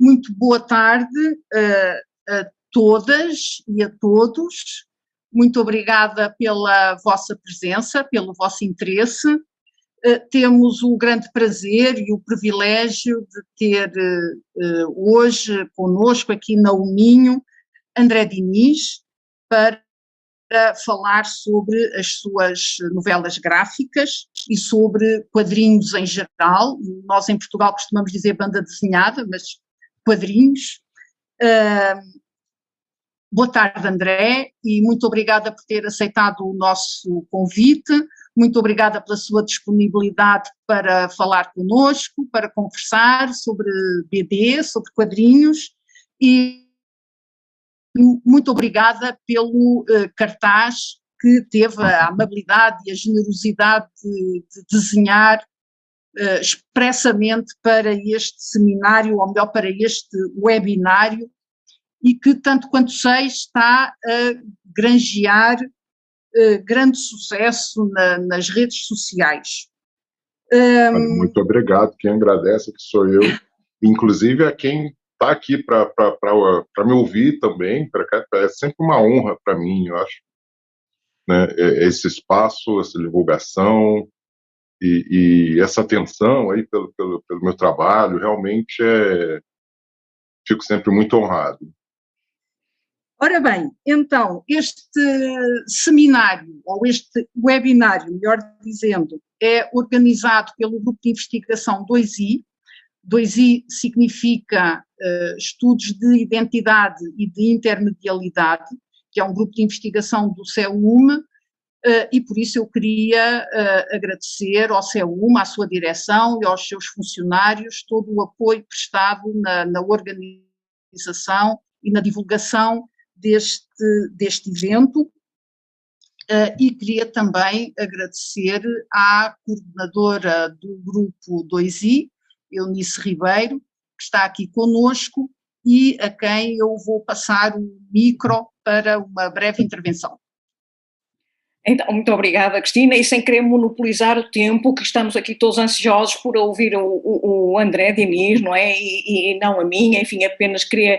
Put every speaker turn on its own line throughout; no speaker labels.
Muito boa tarde a todas e a todos. Muito obrigada pela vossa presença, pelo vosso interesse. Temos o grande prazer e o privilégio de ter hoje conosco aqui na Minho André Diniz para falar sobre as suas novelas gráficas e sobre quadrinhos em geral. Nós em Portugal costumamos dizer banda desenhada, mas quadrinhos. Boa tarde, André, e muito obrigada por ter aceitado o nosso convite, muito obrigada pela sua disponibilidade para falar connosco, para conversar sobre BD, sobre quadrinhos, e muito obrigada pelo cartaz que teve a amabilidade e a generosidade de desenhar expressamente para este seminário, ou melhor, para este webinário, e que, tanto quanto sei, está a granjear grande sucesso nas redes sociais.
Muito obrigado, quem agradece que sou eu, inclusive a quem está aqui para me ouvir também, é sempre uma honra para mim, eu acho, né, esse espaço, essa divulgação e essa atenção aí pelo meu trabalho, realmente fico sempre muito honrado.
Ora bem, então, este seminário, ou este webinário, melhor dizendo, é organizado pelo Grupo de Investigação 2i. 2i significa Estudos de Identidade e de Intermedialidade, que é um grupo de investigação do CEUM, e por isso eu queria agradecer ao CEUM, à sua direção e aos seus funcionários todo o apoio prestado na organização e na divulgação deste evento, e queria também agradecer à coordenadora do grupo 2i, Eunice Ribeiro, que está aqui conosco e a quem eu vou passar o micro para uma breve intervenção.
Então, muito obrigada, Cristina, e sem querer monopolizar o tempo, que estamos aqui todos ansiosos por ouvir o André Diniz, não é? E não a minha, enfim, apenas queria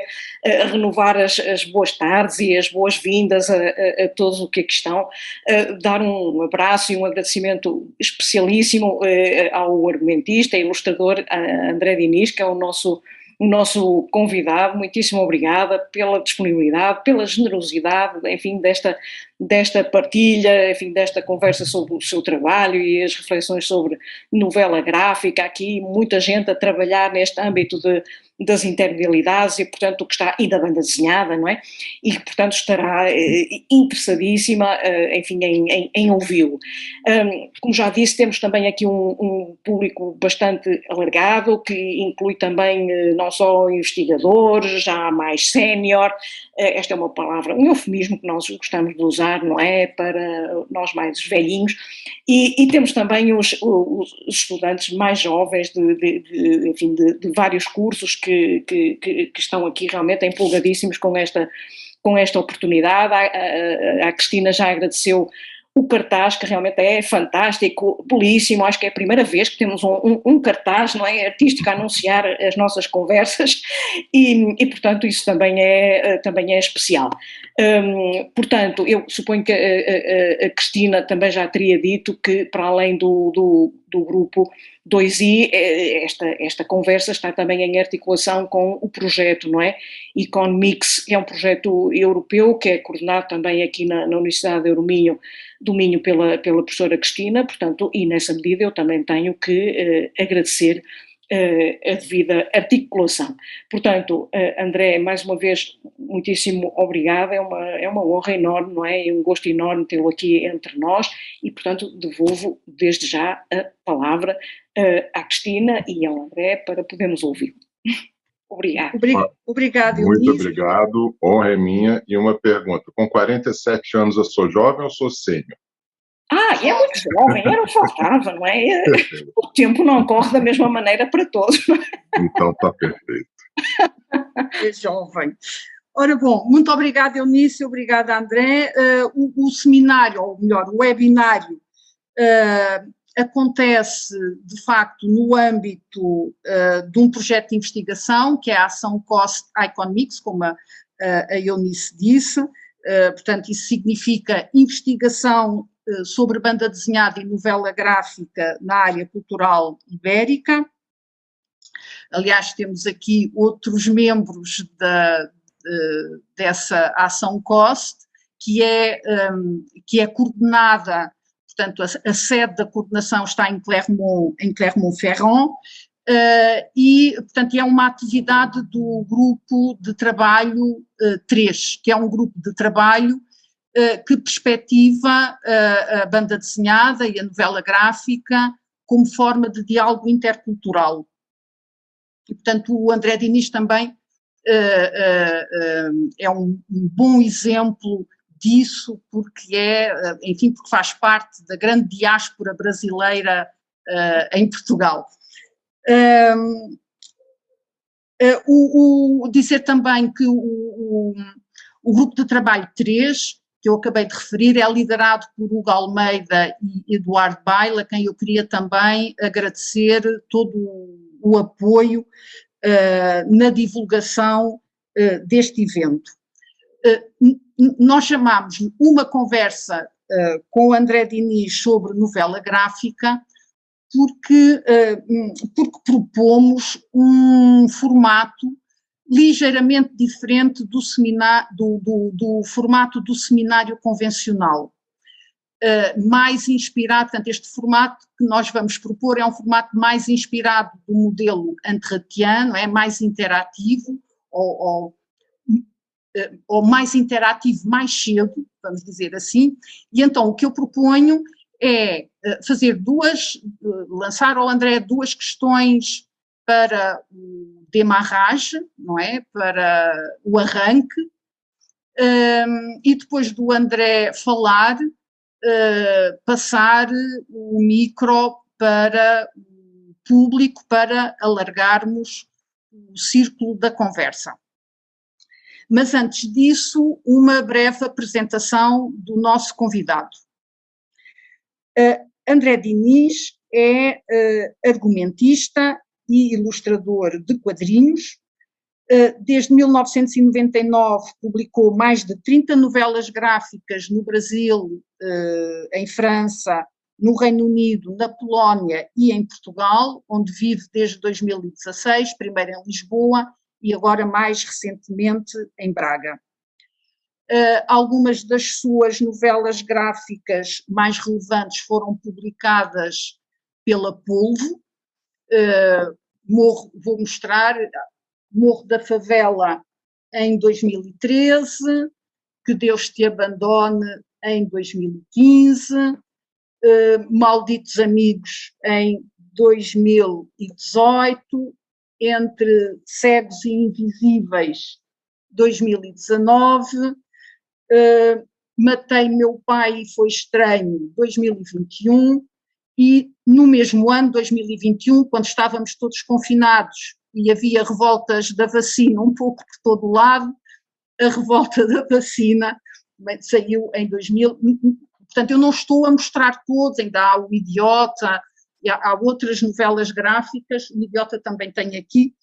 renovar as boas tardes e as boas-vindas a todos o que aqui estão, dar um abraço e um agradecimento especialíssimo ao argumentista e ilustrador André Diniz, que é o nosso convidado. Muitíssimo obrigada pela disponibilidade, pela generosidade, enfim, desta partilha, enfim, desta conversa sobre o seu trabalho e as reflexões sobre novela gráfica. Aqui muita gente a trabalhar neste âmbito das intermedialidades e, portanto, que está, e da banda desenhada, não é? E que, portanto, estará interessadíssima, enfim, em ouvi-lo. Como já disse, temos também aqui um público bastante alargado, que inclui também não só investigadores, já mais sénior, esta é uma palavra, um eufemismo que nós gostamos de usar, não é? Para nós mais velhinhos, e temos também os estudantes mais jovens enfim, de vários cursos que estão aqui realmente empolgadíssimos com esta oportunidade. A Cristina já agradeceu o cartaz, que realmente é fantástico, belíssimo. Acho que é a primeira vez que temos um cartaz, não é, artístico a anunciar as nossas conversas, e portanto isso também é especial. Portanto, eu suponho que a Cristina também já teria dito que, para além do grupo 2i, esta conversa está também em articulação com o projeto, não é? EconMix, que é um projeto europeu que é coordenado também aqui na Universidade do Minho pela professora Cristina, portanto, e nessa medida eu também tenho que agradecer a devida articulação. Portanto, André, mais uma vez, muitíssimo obrigada, é uma honra enorme, não é? É um gosto enorme tê-lo aqui entre nós e, portanto, devolvo desde já a palavra à Cristina e ao André para podermos ouvir. Obrigada.
Obrigada,
Muito
Eunice.
obrigado, honra é minha. E uma pergunta, com 47 anos eu sou jovem ou sou sênior?
É muito jovem, era o que faltava, não é? O tempo não corre da mesma maneira para todos.
Então está perfeito.
É jovem. Ora bom, muito obrigada, Eunice, obrigada, André. O seminário, ou melhor, o webinário, acontece, de facto, no âmbito de um projeto de investigação, que é a ação Cost Icon Mix, como a Eunice disse. Portanto, isso significa investigação sobre banda desenhada e novela gráfica na área cultural ibérica. Aliás, temos aqui outros membros dessa ação COST, que é coordenada, portanto, a sede da coordenação está em Clermont-Ferrand, e, portanto, é uma atividade do grupo de trabalho 3, que é um grupo de trabalho que perspectiva a banda desenhada e a novela gráfica como forma de diálogo intercultural. E, portanto, o André Diniz também é um bom exemplo disso, porque porque faz parte da grande diáspora brasileira em Portugal. Dizer também que o grupo de trabalho 3, que eu acabei de referir, é liderado por Hugo Almeida e Eduardo Baila, a quem eu queria também agradecer todo o apoio na divulgação deste evento. Nós chamámos uma conversa com o André Diniz sobre novela gráfica porque propomos um formato ligeiramente diferente do formato do seminário convencional, mais inspirado, portanto, este formato que nós vamos propor é um formato mais inspirado do modelo Anderrattiano, é mais interativo, ou mais interativo mais cedo, vamos dizer assim, e então o que eu proponho é lançar ao André 2 questões para o démarrage, não é? Para o arranque, e depois do André falar, passar o micro para o público para alargarmos o círculo da conversa. Mas antes disso, uma breve apresentação do nosso convidado. André Diniz é argumentista e ilustrador de quadrinhos. Desde 1999 publicou mais de 30 novelas gráficas no Brasil, em França, no Reino Unido, na Polónia e em Portugal, onde vive desde 2016, primeiro em Lisboa e agora mais recentemente em Braga. Algumas das suas novelas gráficas mais relevantes foram publicadas pela Polvo. Vou mostrar Morro da Favela em 2013, Que Deus Te Abandone em 2015, Malditos Amigos em 2018, Entre Cegos e Invisíveis 2019, Matei Meu Pai e Foi Estranho 2021, e no mesmo ano, 2021, quando estávamos todos confinados e havia revoltas da vacina um pouco por todo o lado, a revolta da vacina saiu em 2000. Portanto, eu não estou a mostrar todos, ainda há o Idiota, há outras novelas gráficas, o Idiota também tem aqui,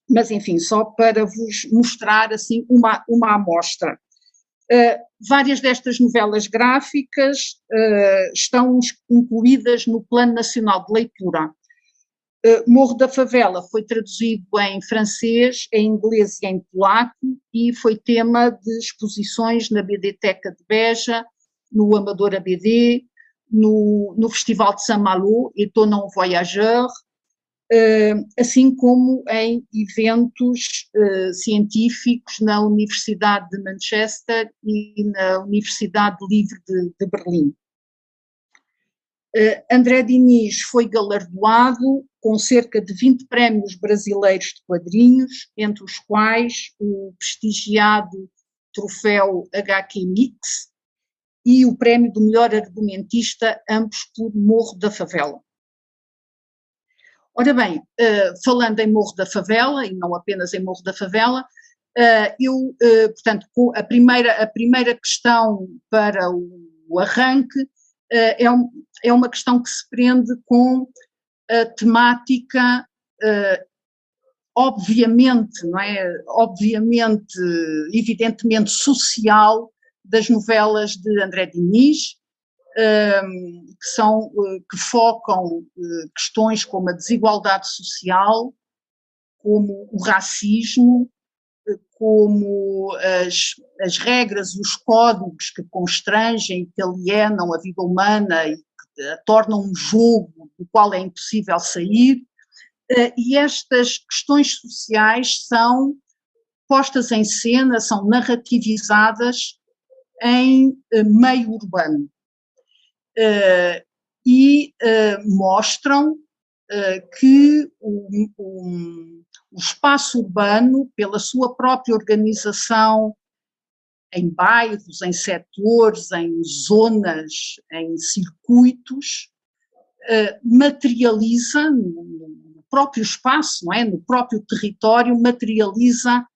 mas enfim, só para vos mostrar assim uma amostra. Várias destas novelas gráficas estão incluídas no Plano Nacional de Leitura. Morro da Favela foi traduzido em francês, em inglês e em polaco e foi tema de exposições na BD-Teca de Beja, no Amadora BD, no Festival de Saint-Malo, Étonnant Voyageur, assim como em eventos científicos na Universidade de Manchester e na Universidade Livre de Berlim. André Diniz foi galardoado com cerca de 20 prémios brasileiros de quadrinhos, entre os quais o prestigiado troféu HQ Mix e o prémio do melhor argumentista, ambos por Morro da Favela. Ora bem, falando em Morro da Favela, e não apenas em Morro da Favela, portanto, a primeira questão para o arranque é uma questão que se prende com a temática, obviamente, não é? Obviamente, evidentemente social das novelas de André Diniz, que focam questões como a desigualdade social, como o racismo, como as regras e os códigos que constrangem e que alienam a vida humana e que a tornam um jogo do qual é impossível sair. E estas questões sociais são postas em cena, são narrativizadas em meio urbano. E mostram que o espaço urbano, pela sua própria organização em bairros, em setores, em zonas, em circuitos, materializa no próprio espaço, não é? No próprio território, materializa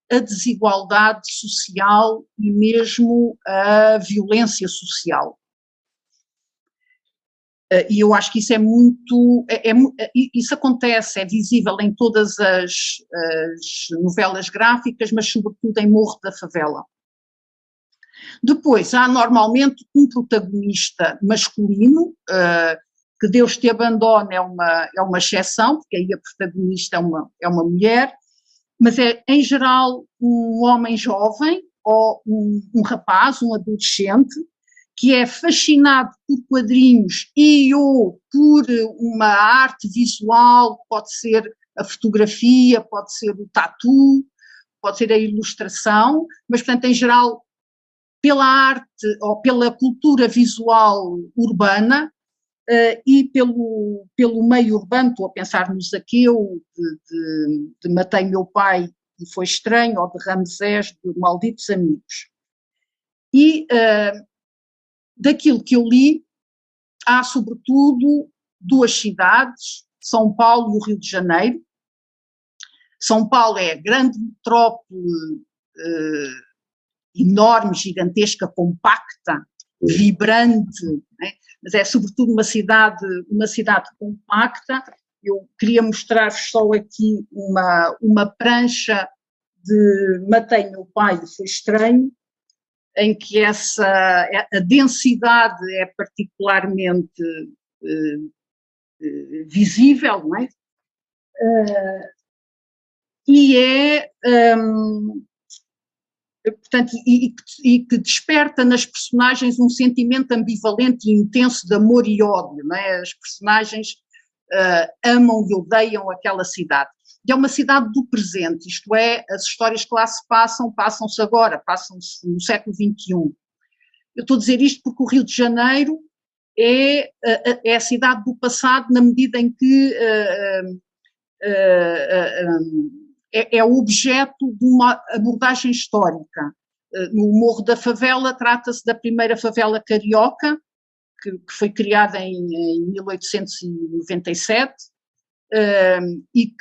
a desigualdade social e mesmo a violência social. E eu acho que isso é muito, isso acontece, é visível em todas as novelas gráficas, mas sobretudo em Morro da Favela. Depois, há normalmente um protagonista masculino, que Deus te abandone é uma exceção, porque aí a protagonista é uma mulher, mas é, em geral, um homem jovem ou um rapaz, um adolescente, que é fascinado por quadrinhos e ou por uma arte visual, pode ser a fotografia, pode ser o tatu, pode ser a ilustração, mas, portanto, em geral, pela arte ou pela cultura visual urbana e pelo meio urbano, estou a pensar no Zaqueu, de Matei Meu Pai e Foi Estranho, ou de Ramsés, de Malditos Amigos. E daquilo que eu li, há sobretudo duas cidades, São Paulo e o Rio de Janeiro. São Paulo é a grande metrópole, enorme, gigantesca, compacta, vibrante, né? Mas é sobretudo uma cidade compacta. Eu queria mostrar-vos só aqui uma prancha de Matei Meu Pai e Foi Estranho, em que a densidade é particularmente visível, não é? Portanto, e que desperta nas personagens um sentimento ambivalente e intenso de amor e ódio, não é? As personagens amam e odeiam aquela cidade. E é uma cidade do presente, isto é, as histórias que lá se passam-se agora, passam-se no século XXI. Eu estou a dizer isto porque o Rio de Janeiro é a cidade do passado, na medida em que é objeto de uma abordagem histórica. No Morro da Favela trata-se da primeira favela carioca, que foi criada em 1897, e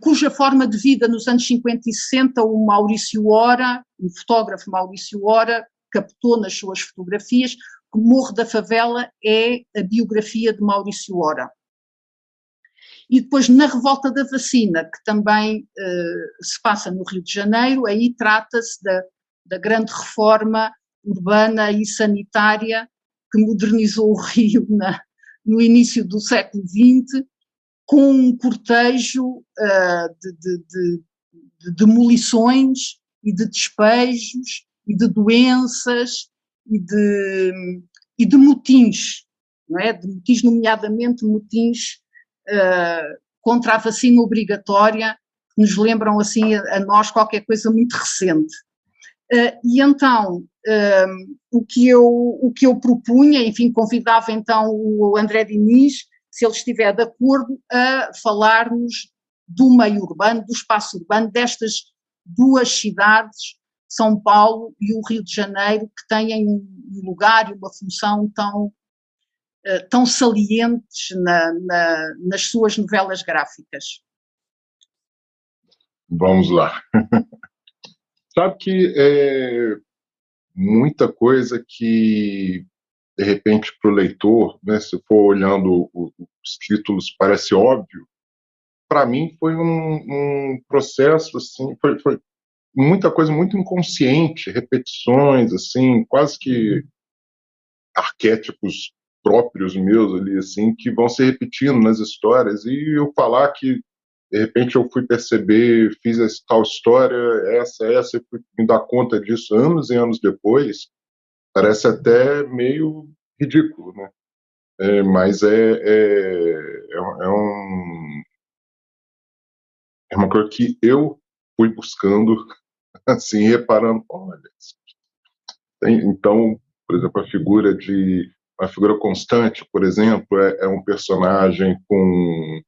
cuja forma de vida nos anos 50 e 60 o Maurício Ora, o fotógrafo Maurício Ora, captou nas suas fotografias, que o Morro da Favela é a biografia de Maurício Ora. E depois, na Revolta da Vacina, que também se passa no Rio de Janeiro, aí trata-se da grande reforma urbana e sanitária que modernizou o Rio no início do século XX, com um cortejo de demolições e de despejos e de doenças e de motins, não é? De motins, nomeadamente motins contra a vacina obrigatória, que nos lembram assim a nós qualquer coisa muito recente. E então, o que eu propunha, enfim, convidava então o André Diniz, se ele estiver de acordo, a falar-nos do meio urbano, do espaço urbano, destas duas cidades, São Paulo e o Rio de Janeiro, que têm um lugar e uma função tão salientes nas suas novelas gráficas.
Vamos lá. Sabe que muita coisa que, de repente, para o leitor, né, se for olhando os títulos, parece óbvio. Para mim foi um processo, assim, foi muita coisa muito inconsciente, repetições, assim, quase que arquétipos próprios meus ali, assim, que vão se repetindo nas histórias, e eu falar que, de repente, eu fui perceber, fiz essa tal história, essa, e fui me dar conta disso anos e anos depois, parece até meio ridículo, né? Mas é uma coisa que eu fui buscando, assim, reparando, olha, então, por exemplo, uma figura constante, por exemplo, é um personagem com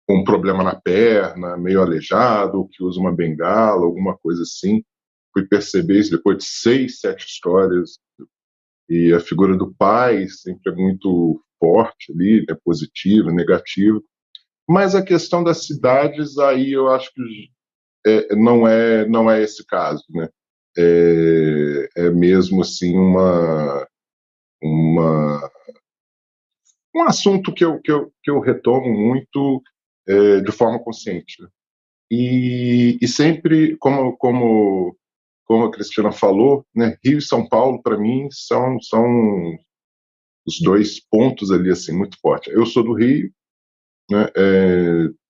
um problema na perna, meio aleijado, que usa uma bengala, alguma coisa assim. Fui perceber isso depois de 6, 7 histórias. E a figura do pai sempre é muito forte ali, né, positiva, negativa. Mas a questão das cidades, aí eu acho que não é esse caso, né? É mesmo assim uma, um assunto que eu retomo muito de forma consciente, né? E sempre, como a Cristina falou, né, Rio e São Paulo, para mim, são os dois pontos ali assim muito fortes. Eu sou do Rio, né,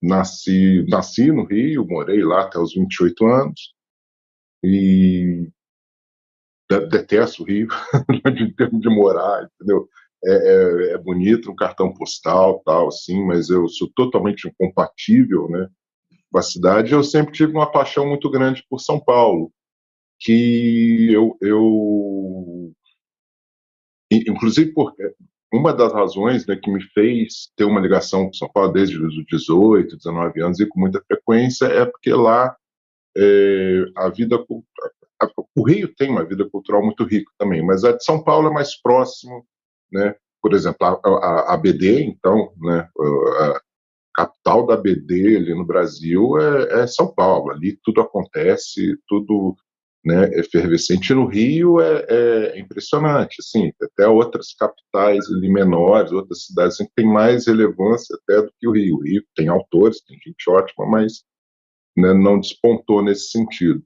nasci no Rio, morei lá até os 28 anos, e detesto o Rio, de termos de morar, entendeu? É bonito, um cartão postal, tal, assim, mas eu sou totalmente incompatível, né, com a cidade. Eu sempre tive uma paixão muito grande por São Paulo, que inclusive, porque uma das razões, né, que me fez ter uma ligação com São Paulo desde os 18, 19 anos e com muita frequência é porque lá a vida o Rio tem uma vida cultural muito rica também, mas a de São Paulo é mais próximo, né? Por exemplo, a BD, então, né? A capital da BD ali no Brasil é São Paulo. Ali tudo acontece, tudo, né, efervescente. No Rio é impressionante, assim, até outras capitais ali menores, outras cidades assim, que têm mais relevância até do que o Rio. O Rio tem autores, tem gente ótima, mas, né, não despontou nesse sentido.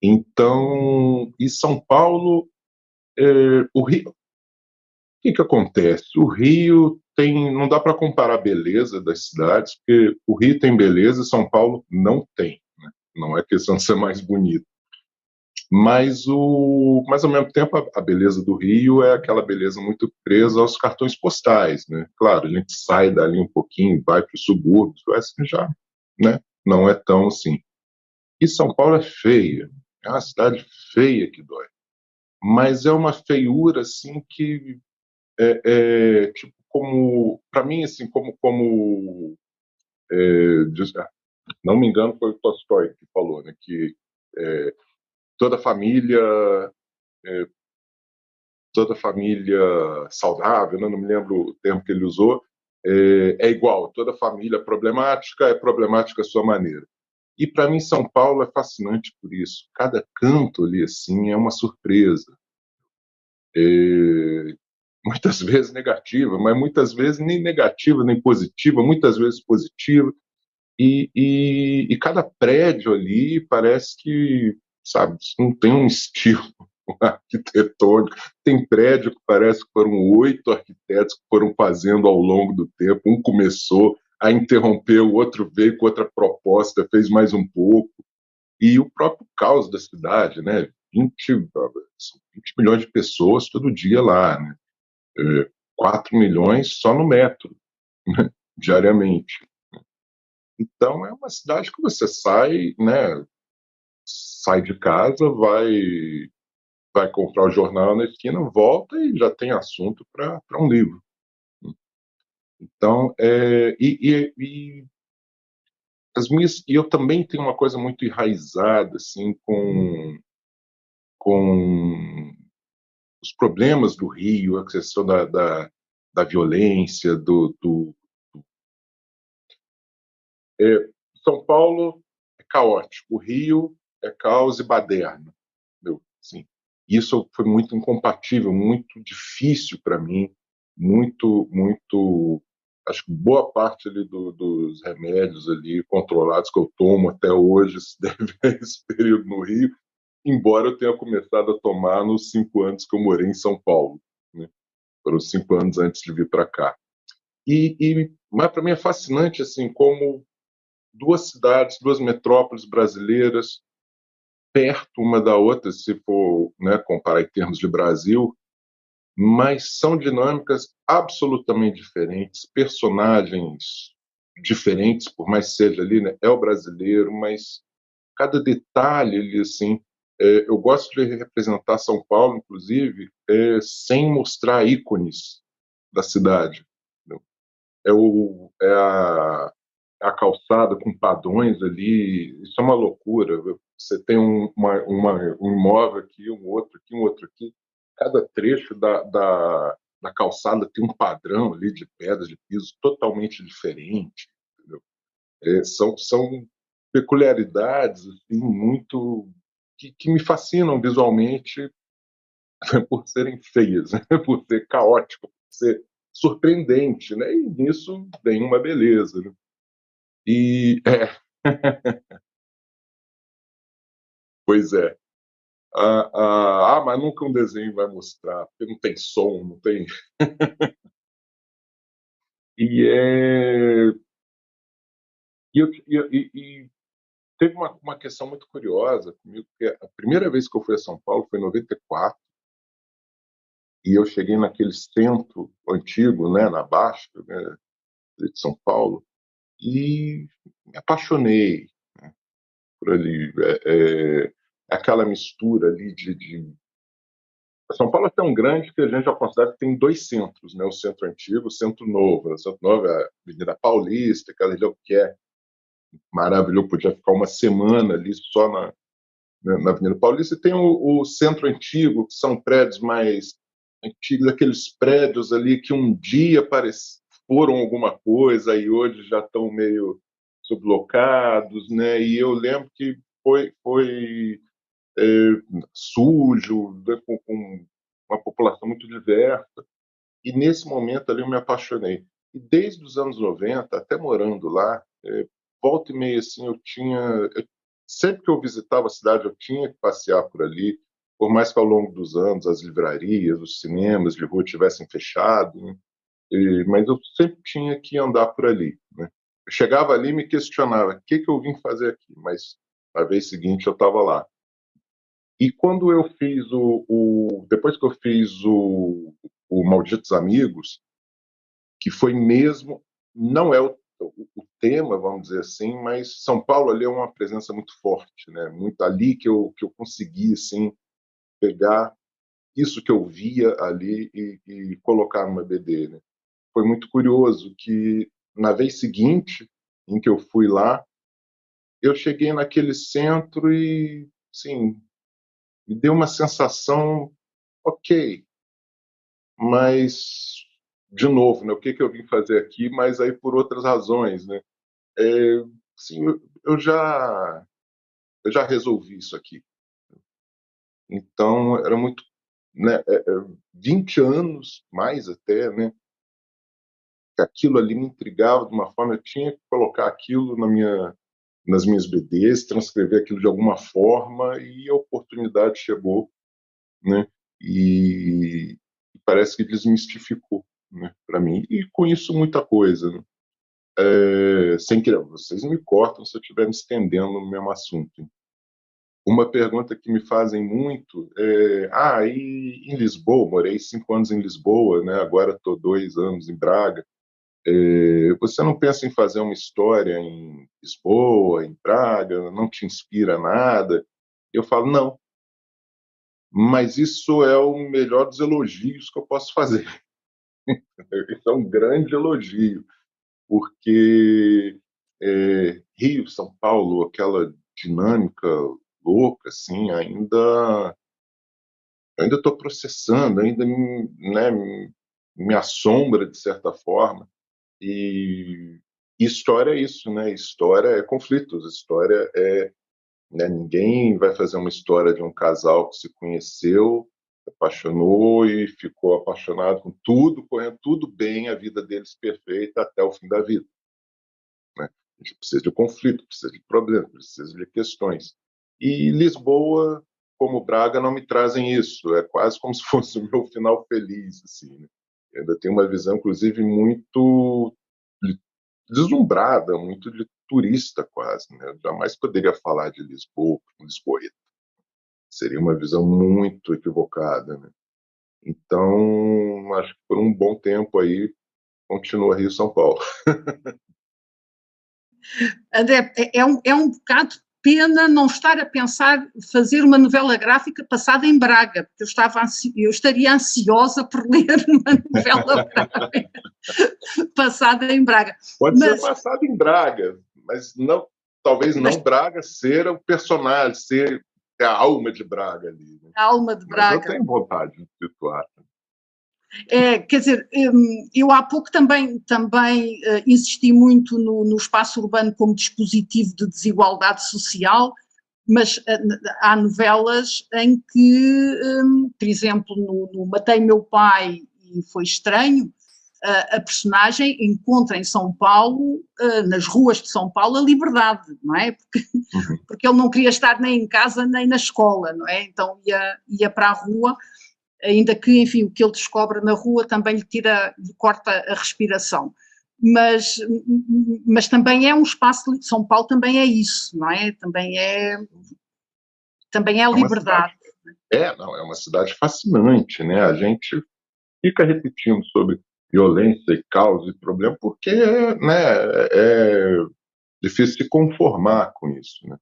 Então, e São Paulo, o Rio, o que acontece? O Rio tem, não dá para comparar a beleza das cidades, porque o Rio tem beleza e São Paulo não tem, né? Não é questão de ser mais bonito. Mas ao mesmo tempo a beleza do Rio é aquela beleza muito presa aos cartões postais, né? Claro, a gente sai dali um pouquinho, vai para os subúrbios, assim já, né? Não é tão assim. E São Paulo é feia, é uma cidade feia que dói, mas é uma feiura assim que tipo como para mim assim não me engano foi o Tolstói que falou, né, que é, toda família é, toda família saudável, né, não me lembro o termo que ele usou, é igual, toda família problemática é problemática à sua maneira. E para mim São Paulo é fascinante por isso. Cada canto ali assim é uma surpresa. É, muitas vezes negativa, mas muitas vezes nem negativa nem positiva, muitas vezes positiva. E cada prédio ali parece que, sabe, não tem um estilo arquitetônico. Tem prédio que parece que foram 8 arquitetos que foram fazendo ao longo do tempo. Um começou, a interrompeu, o outro veio com outra proposta, fez mais um pouco. E o próprio caos da cidade, né? 20 milhões de pessoas todo dia lá, né? 4 milhões só no metro, né? Diariamente. Então é uma cidade que você sai, né? Sai de casa, vai comprar o jornal na esquina, volta e já tem assunto para um livro. Então, e eu também tenho uma coisa muito enraizada assim com os problemas do Rio, a questão da violência, é, São Paulo é caótico, o Rio é caos e baderna, entendeu? Sim. Isso foi muito incompatível, muito difícil para mim, muito. Acho que boa parte ali dos remédios ali controlados que eu tomo até hoje se deve a esse período no Rio, embora eu tenha começado a tomar nos 5 anos que eu morei em São Paulo, né? Foram 5 anos antes de vir para cá. Mas para mim é fascinante assim como duas cidades, duas metrópoles brasileiras perto uma da outra, se for, né, comparar em termos de Brasil, mas são dinâmicas absolutamente diferentes, personagens diferentes, por mais que seja ali, né, é o brasileiro, mas cada detalhe ali, assim, eu gosto de representar São Paulo, inclusive, sem mostrar ícones da cidade. Entendeu? É a calçada com padrões ali, isso é uma loucura. Você tem um imóvel aqui, um outro aqui, um outro aqui. Cada trecho da calçada tem um padrão ali de pedras, de piso totalmente diferente. Entendeu? São peculiaridades assim, muito que me fascinam visualmente por serem feias, né? Por ser caótico, por ser surpreendente, né? E nisso tem uma beleza, né? E pois é. Mas nunca um desenho vai mostrar, porque não tem som, não tem. E, é, e teve uma questão muito curiosa comigo, porque a primeira vez que eu fui a São Paulo foi em 94, e eu cheguei naquele centro antigo, né, na Baixa, né, de São Paulo, e me apaixonei, né, por ali. Aquela mistura ali de São Paulo é tão grande que a gente já considera que tem dois centros, né? O centro antigo, o centro novo. O centro novo é a Avenida Paulista, aquela região que é maravilhoso, podia ficar uma semana ali só na Avenida Paulista. E tem o centro antigo, que são prédios mais antigos, aqueles prédios ali que um dia foram alguma coisa e hoje já estão meio sublocados, né? E eu lembro que foi é, sujo, né, com uma população muito diversa. E nesse momento ali eu me apaixonei. E desde os anos 90, até morando lá, volta e meia assim, sempre que eu visitava a cidade, eu tinha que passear por ali, por mais que ao longo dos anos as livrarias, os cinemas de rua tivessem fechado, né? Mas eu sempre tinha que andar por ali, né? Eu chegava ali e me questionava, o que eu vim fazer aqui? Mas na vez seguinte eu estava lá. E quando eu fiz depois que eu fiz o Malditos Amigos, que foi mesmo, não é o tema, vamos dizer assim, mas São Paulo ali é uma presença muito forte, né? Muito ali que eu consegui, assim, pegar isso que eu via ali e colocar numa BD, né? Foi muito curioso que na vez seguinte em que eu fui lá, eu cheguei naquele centro e, sim, me deu uma sensação ok, mas de novo, né, o que eu vim fazer aqui, mas aí por outras razões, né? É, sim, eu já resolvi isso aqui. Então era muito, né, 20 anos mais até, né, que aquilo ali me intrigava de uma forma, eu tinha que colocar aquilo nas minhas BDs, transcrever aquilo de alguma forma e a oportunidade chegou, né? E parece que desmistificou, né, para mim. E com isso muita coisa, né? Sem querer, vocês me cortam se eu estiver me estendendo no mesmo assunto. Uma pergunta que me fazem muito e em Lisboa, morei 5 anos em Lisboa, né? Agora estou 2 anos em Braga. Você não pensa em fazer uma história em Lisboa, em Braga? Não te inspira nada? Eu falo, não, mas isso é o melhor dos elogios que eu posso fazer. Isso é um grande elogio, porque Rio, São Paulo, aquela dinâmica louca, assim, ainda estou processando, ainda né, me assombra de certa forma. E história é isso, né? História é conflitos, história né? Ninguém vai fazer uma história de um casal que se conheceu, se apaixonou e ficou apaixonado com tudo, correndo tudo bem, a vida deles perfeita até o fim da vida, né? A gente precisa de conflito, precisa de problemas, precisa de questões. E Lisboa, como Braga, não me trazem isso. É quase como se fosse o meu final feliz, assim, né? Eu ainda tenho uma visão, inclusive, muito deslumbrada, muito de turista quase, né? Eu jamais poderia falar de Lisboa, Lisboeta. Seria uma visão muito equivocada, né? Então, acho que por um bom tempo aí, continua Rio-São Paulo.
André, é um bocado pena não estar a pensar fazer uma novela gráfica passada em Braga, porque eu estaria ansiosa por ler uma novela gráfica passada em Braga.
Pode ser passada em Braga, mas não, talvez não Braga ser o personagem, ser a alma de Braga ali, né?
A alma de Braga.
Mas eu tenho vontade de situar.
Quer dizer, eu há pouco também insisti muito no espaço urbano como dispositivo de desigualdade social, mas há novelas em que, por exemplo, no Matei Meu Pai e Foi Estranho, a personagem encontra em São Paulo, nas ruas de São Paulo, a liberdade, não é? Porque ele não queria estar nem em casa nem na escola, não é? Então ia para a rua, ainda que, enfim, o que ele descobre na rua também lhe corta a respiração. Mas também é um espaço, São Paulo também é isso, não é? Também é a liberdade.
É uma cidade fascinante, né? A gente fica repetindo sobre violência e caos e problema porque, né, é difícil se conformar com isso, né?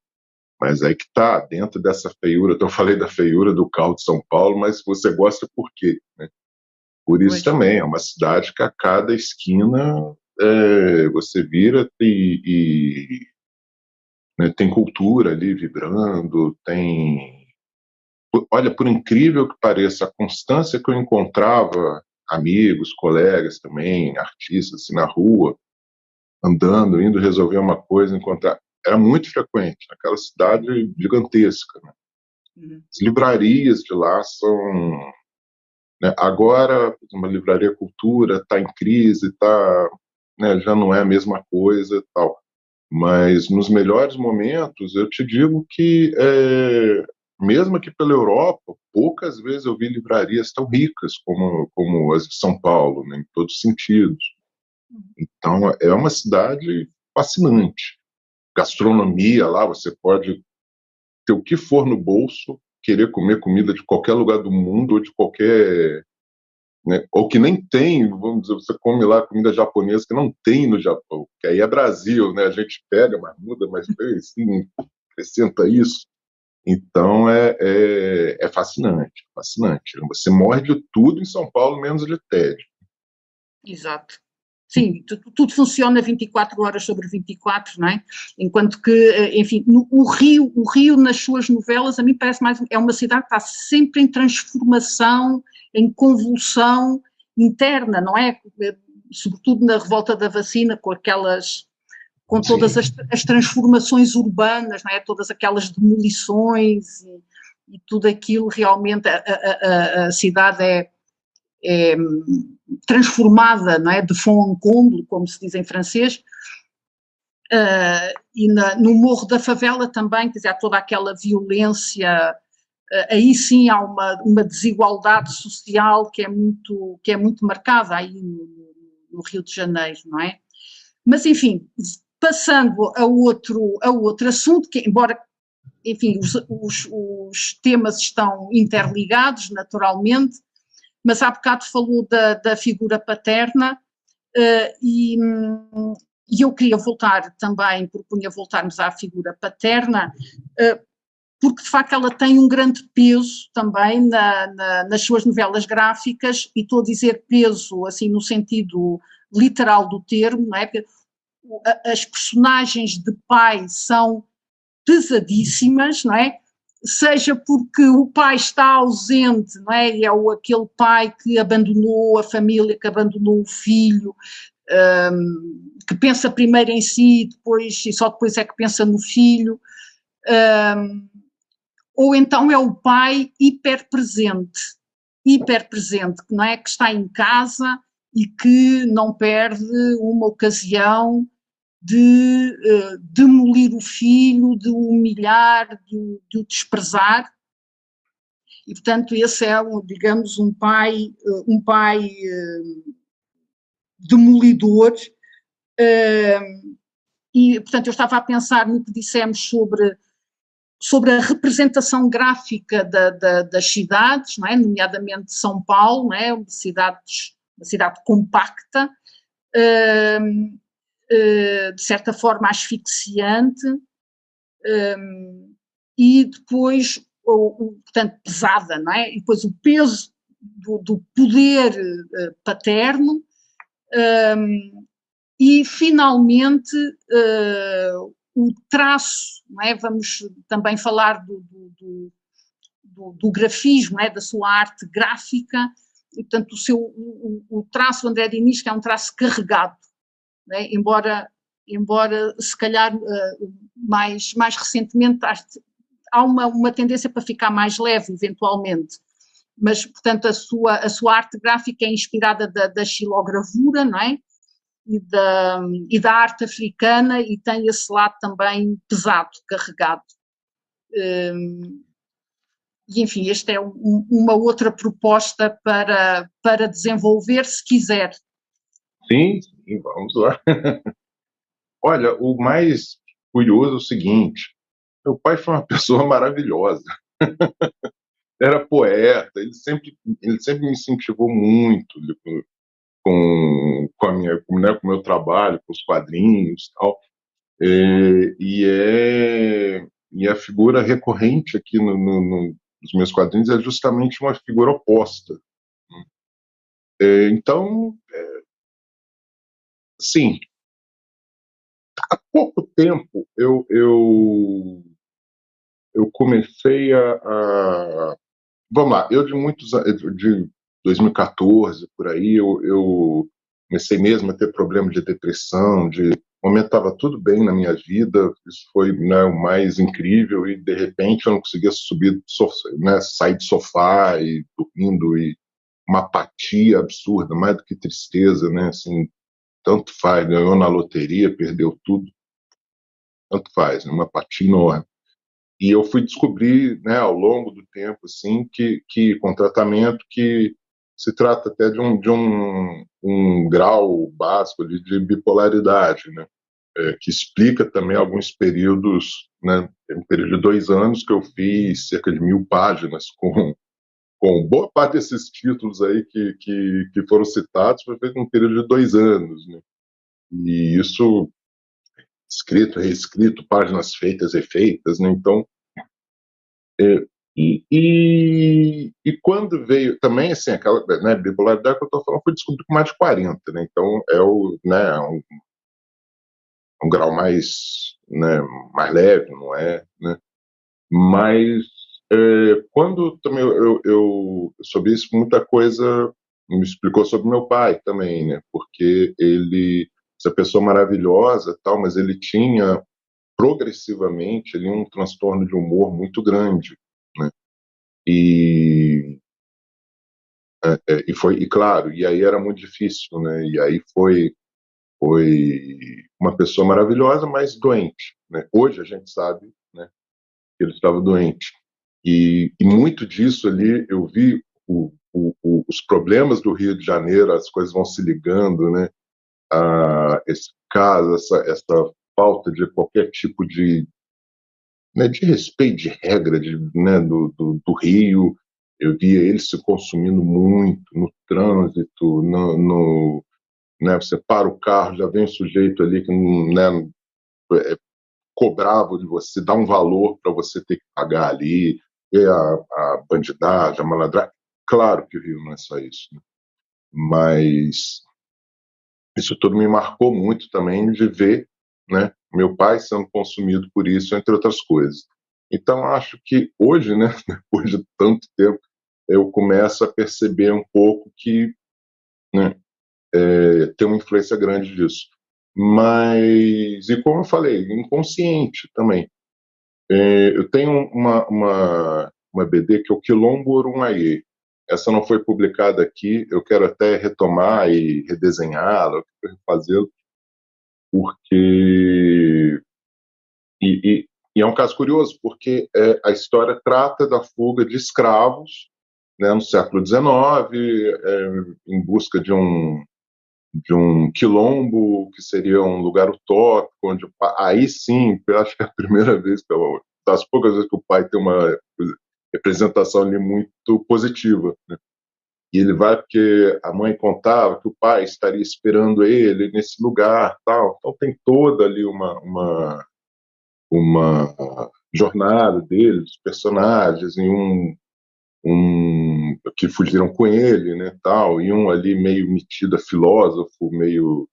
Mas aí que está, dentro dessa feiura, então eu falei da feiura do caos de São Paulo, mas você gosta por quê, né? Por isso também, é uma cidade que a cada esquina você vira né, tem cultura ali vibrando, tem... Olha, por incrível que pareça, a constância que eu encontrava amigos, colegas também, artistas, assim, na rua, andando, indo resolver uma coisa, encontrar... Era muito frequente, naquela cidade gigantesca, né? As livrarias de lá são... Né, agora, uma livraria Cultura está em crise, né, já não é a mesma coisa e tal. Mas nos melhores momentos, eu te digo que, mesmo aqui pela Europa, poucas vezes eu vi livrarias tão ricas como as de São Paulo, né, em todos os sentidos. Então, é uma cidade fascinante. Gastronomia lá, você pode ter o que for no bolso, querer comer comida de qualquer lugar do mundo ou de qualquer... Né, ou que nem tem, vamos dizer, você come lá comida japonesa que não tem no Japão, que aí é Brasil, né? A gente pega, mas muda, mas assim, acrescenta isso. Então é fascinante, fascinante. Você morre de tudo em São Paulo, menos de tédio.
Exato. Sim, tudo funciona 24 horas sobre 24, não é? Enquanto que, enfim, o Rio nas suas novelas, a mim parece mais, é uma cidade que está sempre em transformação, em convulsão interna, não é? Sobretudo na revolta da vacina, com todas as transformações urbanas, não é? Todas aquelas demolições e tudo aquilo, realmente a cidade é transformada, não é, de fond en comble, como se diz em francês, e no Morro da Favela também, quer dizer, há toda aquela violência, aí sim há uma desigualdade social que é muito marcada aí no Rio de Janeiro, não é? Mas, enfim, passando a outro assunto, que embora, enfim, os temas estão interligados, naturalmente, mas há bocado falou da figura paterna, e eu queria voltar também, propunha voltarmos à figura paterna, porque de facto ela tem um grande peso também nas suas novelas gráficas, e estou a dizer peso assim no sentido literal do termo, não é? Porque as personagens de pai são pesadíssimas, não é? Seja porque o pai está ausente, não é? E é aquele pai que abandonou a família, que abandonou o filho, que pensa primeiro em si, e só depois é que pensa no filho. ou então é o pai hiperpresente, que não é, que está em casa e que não perde uma ocasião de demolir o filho, de o humilhar, de o desprezar. E, portanto, esse é, digamos, um pai demolidor. E, portanto, eu estava a pensar no que dissemos sobre a representação gráfica das cidades, não é? Nomeadamente São Paulo, não é? Uma cidade compacta, de certa forma asfixiante, e depois, portanto, pesada, não é? E depois o peso do poder paterno, e finalmente o traço, não é? Vamos também falar do grafismo, da sua arte gráfica, e portanto o traço do André Diniz, que é um traço carregado, não é? embora se calhar mais recentemente há uma tendência para ficar mais leve eventualmente, mas portanto a sua arte gráfica é inspirada da xilogravura, não é? E da arte africana, e tem esse lado também pesado, carregado. E, enfim, esta é uma outra proposta para desenvolver, se quiser.
Sim, vamos lá. Olha, o mais curioso é o seguinte: meu pai foi uma pessoa maravilhosa. Era poeta, ele sempre me incentivou muito com o meu trabalho, com os quadrinhos e tal. E a figura recorrente aqui nos meus quadrinhos é justamente uma figura oposta. Então, sim, há pouco tempo eu comecei vamos lá, eu de 2014 por aí, eu comecei mesmo a ter problema de depressão, no momento estava tudo bem na minha vida, isso foi, né, o mais incrível, e de repente eu não conseguia subir, né, sair do sofá e dormindo, e uma apatia absurda, mais do que tristeza, né, assim, tanto faz, ganhou na loteria, perdeu tudo, tanto faz, né, uma apatia enorme. E eu fui descobrir, né, ao longo do tempo, assim, que com tratamento, que se trata até de um grau básico de bipolaridade, né, que explica também alguns períodos, né, um período de 2 anos que eu fiz cerca de 1.000 páginas com boa parte desses títulos aí que foram citados, foi feito num período de 2 anos, né, e isso escrito, reescrito, páginas feitas, refeitas, né, então e quando veio também, assim, aquela, né, bipolaridade que eu estou falando, foi descobrir com mais de 40, né, então né, um grau mais, né, mais leve, não é, né, mas quando também eu soube isso, muita coisa me explicou sobre meu pai também, né, porque essa pessoa maravilhosa, tal, mas ele tinha progressivamente ali um transtorno de humor muito grande, né, e e claro, e aí era muito difícil, né, e aí foi uma pessoa maravilhosa, mas doente, né, hoje a gente sabe, né, que ele estava doente, e muito disso ali eu vi os problemas do Rio de Janeiro, as coisas vão se ligando, né, esse caso, essa falta de qualquer tipo né, de respeito, de regra, né, do Rio. Eu via ele se consumindo muito no trânsito, né, você para o carro, já vem um sujeito ali que, né, cobrava de você, dá um valor para você ter que pagar ali, e a bandidagem, a malandragem. Claro que o Rio não é só isso, né? Mas isso tudo me marcou muito também, de ver, né, meu pai sendo consumido por isso, entre outras coisas. Então acho que hoje, né, depois de tanto tempo, eu começo a perceber um pouco que, né, tem uma influência grande disso. Mas, e como eu falei, inconsciente também. Eu tenho uma BD que é o Quilombo Urunhaê. Essa não foi publicada aqui, eu quero até retomar e redesenhá-la, refazê-la, porque... E é um caso curioso, porque a história trata da fuga de escravos, né, no século XIX, em busca de um quilombo, que seria um lugar utópico, onde aí sim, eu acho que é a primeira vez, das poucas vezes que o pai tem uma representação ali muito positiva, né? E ele vai porque a mãe contava que o pai estaria esperando ele nesse lugar, tal. Então tem toda ali uma jornada deles, dos personagens, e que fugiram com ele, né, tal, e um ali meio metido a filósofo, meio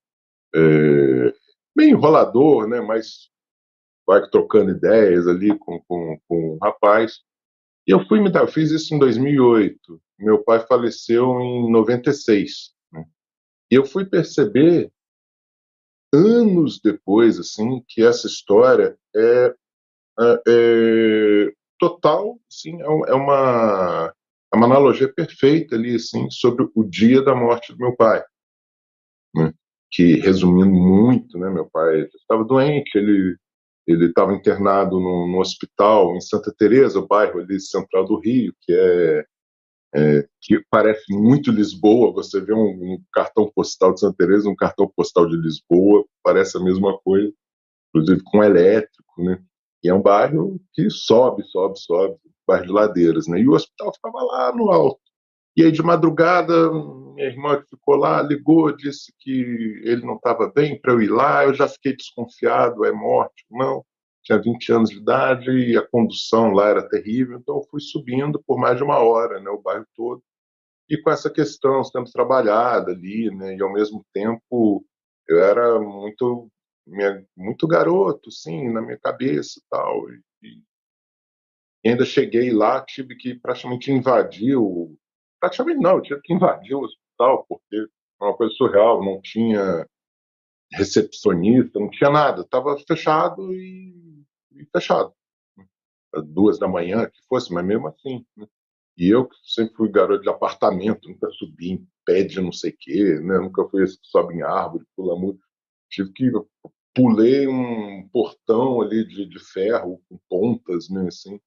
enrolador, né, mas vai trocando ideias ali com o rapaz. E eu fiz isso em 2008. Meu pai faleceu em 96, né? E eu fui perceber anos depois, assim, que essa história total, sim, é uma analogia perfeita ali, assim, sobre o dia da morte do meu pai, né? Que, resumindo muito, né, meu pai estava doente, ele estava internado no hospital em Santa Teresa, o bairro ali central do Rio, que parece muito Lisboa. Você vê um cartão postal de Santa Teresa, um cartão postal de Lisboa, parece a mesma coisa, inclusive com elétrico, né? E é um bairro que sobe, bairro de ladeiras, né? E o hospital ficava lá no alto. E aí, de madrugada, minha irmã que ficou lá ligou, disse que ele não estava bem para eu ir lá. Eu já fiquei desconfiado, é morte? Não. Tinha 20 anos de idade e a condução lá era terrível, então eu fui subindo por mais de uma hora, né, o bairro todo, e com essa questão sendo trabalhada ali, né, e ao mesmo tempo eu era muito garoto, sim, na minha cabeça e tal, e ainda cheguei lá, tive que praticamente invadir praticamente não, eu tive que invadir o hospital, porque era uma coisa surreal, não tinha recepcionista, não tinha nada, estava fechado e fechado. 2 da manhã, que fosse, mas mesmo assim, né? E eu, que sempre fui garoto de apartamento, nunca subi em pé de não sei o quê, né? Nunca fui esse que sobe em árvore, pula muro. Tive que pulei um portão ali de ferro com pontas, né? Assim,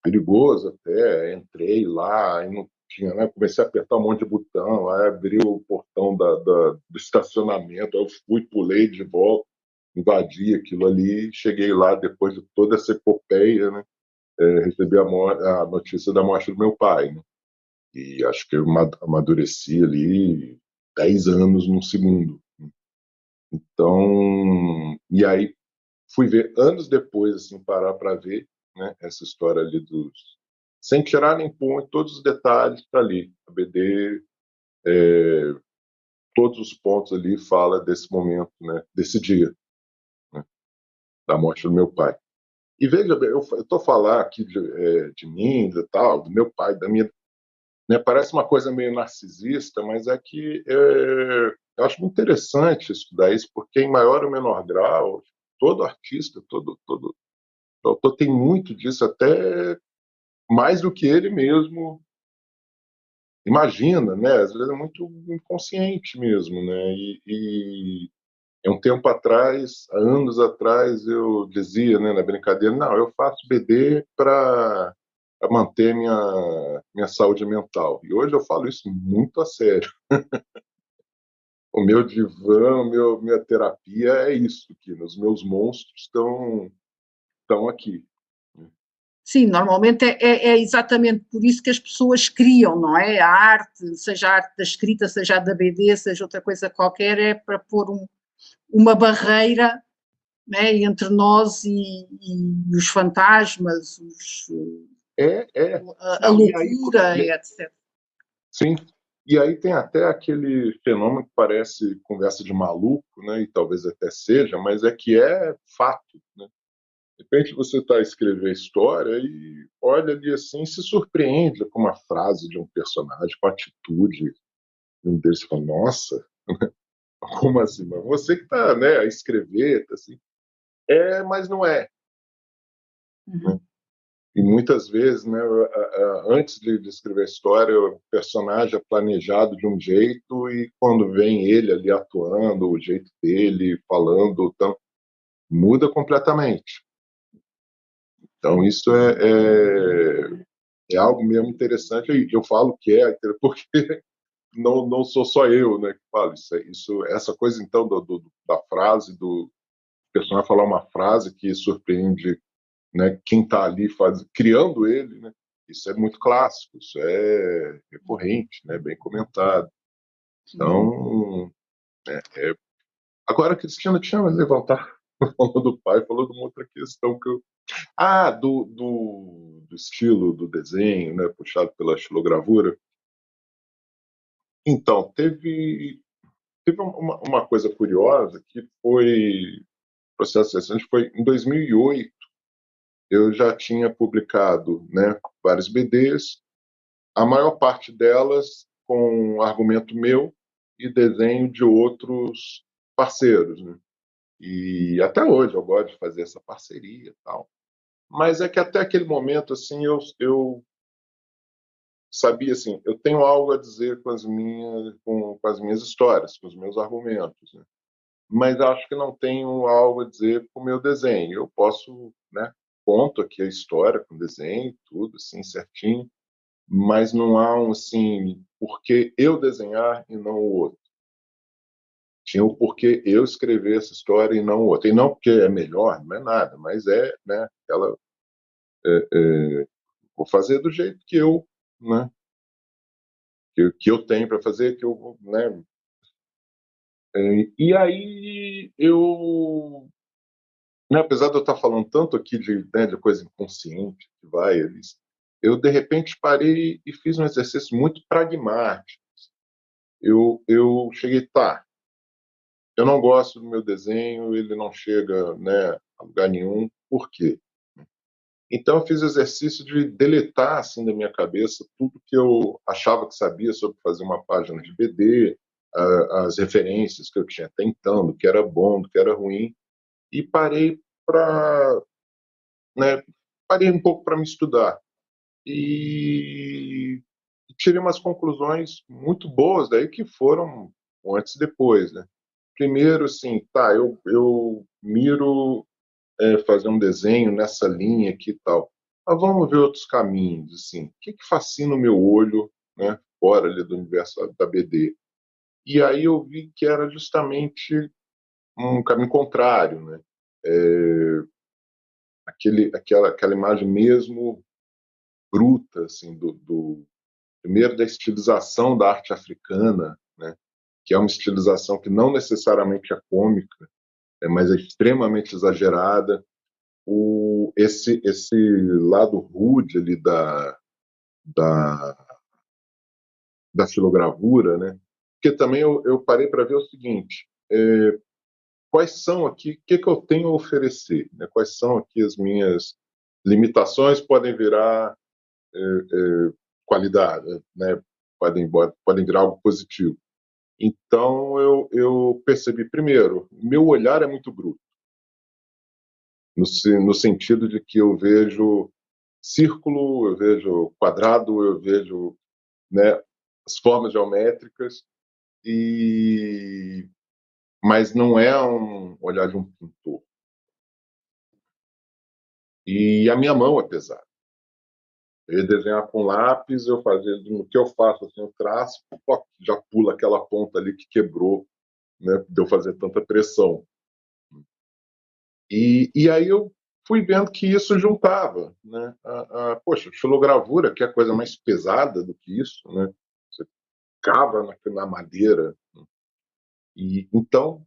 perigoso até. Entrei lá e não tinha, né? Comecei a apertar um monte de botão, aí abriu o portão do estacionamento, aí eu fui, pulei de volta, invadi aquilo ali, cheguei lá depois de toda essa epopeia, né? Recebi a notícia da morte do meu pai, né? E acho que eu amadureci ali 10 anos num segundo. Então, e aí fui ver anos depois, assim, parar para ver, né, essa história ali sem tirar nem pôr, todos os detalhes tá ali. A BD, todos os pontos ali fala desse momento, né, desse dia, né, da morte do meu pai. E veja bem, eu estou falando aqui de mim, de tal, do meu pai, da minha, né, parece uma coisa meio narcisista, mas é que eu acho muito interessante estudar isso, porque em maior ou menor grau, todo artista, todo autor tem muito disso, até mais do que ele mesmo imagina, né? Às vezes é muito inconsciente mesmo, né? E um tempo atrás, há anos atrás, eu dizia, né, na brincadeira, não, eu faço BD para manter minha saúde mental. E hoje eu falo isso muito a sério. O meu divã, minha terapia é isso, que os meus monstros estão aqui.
Sim, normalmente é exatamente por isso que as pessoas criam, não é? A arte, seja a arte da escrita, seja a da BD, seja outra coisa qualquer, é para pôr uma barreira, né, entre nós e os fantasmas, a
Não,
loucura, etc.
sim. E aí tem até aquele fenômeno que parece conversa de maluco, né? E talvez até seja, mas é que é fato, né? De repente você está a escrever a história e olha ali assim, e se surpreende com uma frase de um personagem, com a atitude de um deles, e fala, nossa, como assim? Mas você que está, né, a escrever, tá assim. Mas não é. né? E muitas vezes, né, antes de escrever a história, o personagem é planejado de um jeito e quando vem ele ali atuando, o jeito dele, falando, então, muda completamente. Então, isso é algo mesmo interessante. E eu falo que porque não sou só eu, né, que falo. Essa coisa, então, da frase, do personagem falar uma frase que surpreende, né, quem está ali criando ele, né? Isso é muito clássico, isso é recorrente, né, bem comentado. Então, agora a Cristina tinha mais levantar, falou do pai, falou de uma outra questão que eu... do estilo do desenho, né, puxado pela estilogravura. Então, teve uma coisa curiosa que foi processo recente, foi em 2008. Eu já tinha publicado, né, vários BDs, a maior parte delas com argumento meu e desenho de outros parceiros, né? E até hoje eu gosto de fazer essa parceria e tal. Mas é que até aquele momento, assim, eu sabia, assim, eu tenho algo a dizer com as minhas histórias, com os meus argumentos, né? Mas acho que não tenho algo a dizer com o meu desenho. Eu posso, né, conto aqui a história com desenho, tudo assim, certinho, mas não há assim, porquê eu desenhar e não o outro. Tinha o porquê eu escrever essa história e não o outro. E não porque é melhor, não é nada, mas né, vou fazer do jeito que eu, né, que eu tenho para fazer, que eu, né. E aí eu, né, apesar de eu estar falando tanto aqui né, de coisa inconsciente que vai, eu de repente parei e fiz um exercício muito pragmático. Eu cheguei, tá, eu não gosto do meu desenho, ele não chega, né, a lugar nenhum, por quê? Então eu fiz o exercício de deletar assim da minha cabeça tudo que eu achava que sabia sobre fazer uma página de BD, as referências que eu tinha até então, do que era bom, do que era ruim, e parei para, né, parei um pouco para me estudar e tirei umas conclusões muito boas daí que foram antes e depois, né? Primeiro, assim, tá, eu miro fazer um desenho nessa linha aqui e tal. Mas vamos ver outros caminhos, assim. O que fascina o meu olho, né, fora ali do universo da BD? E aí eu vi que era justamente um caminho contrário, né? É, aquela imagem mesmo bruta, assim, primeiro da estilização da arte africana, né? Que é uma estilização que não necessariamente é cômica, mas é extremamente exagerada. Esse lado rude ali da, da filogravura, né? Porque também eu parei para ver o seguinte: quais são aqui, o que eu tenho a oferecer, né? Quais são aqui as minhas limitações, podem virar qualidade, né? Podem virar algo positivo. Então eu percebi, primeiro, meu olhar é muito bruto, no sentido de que eu vejo círculo, eu vejo quadrado, eu vejo, né, as formas geométricas, mas não é um olhar de um pintor. E a minha mão é pesada. Eu ia desenhar com lápis, eu fazia, no que eu faço, assim, eu traço, já pula aquela ponta ali que quebrou, né, de eu fazer tanta pressão. E aí eu fui vendo que isso juntava, né? Poxa, xilogravura, que é a coisa mais pesada do que isso, né? Você cava na madeira. E então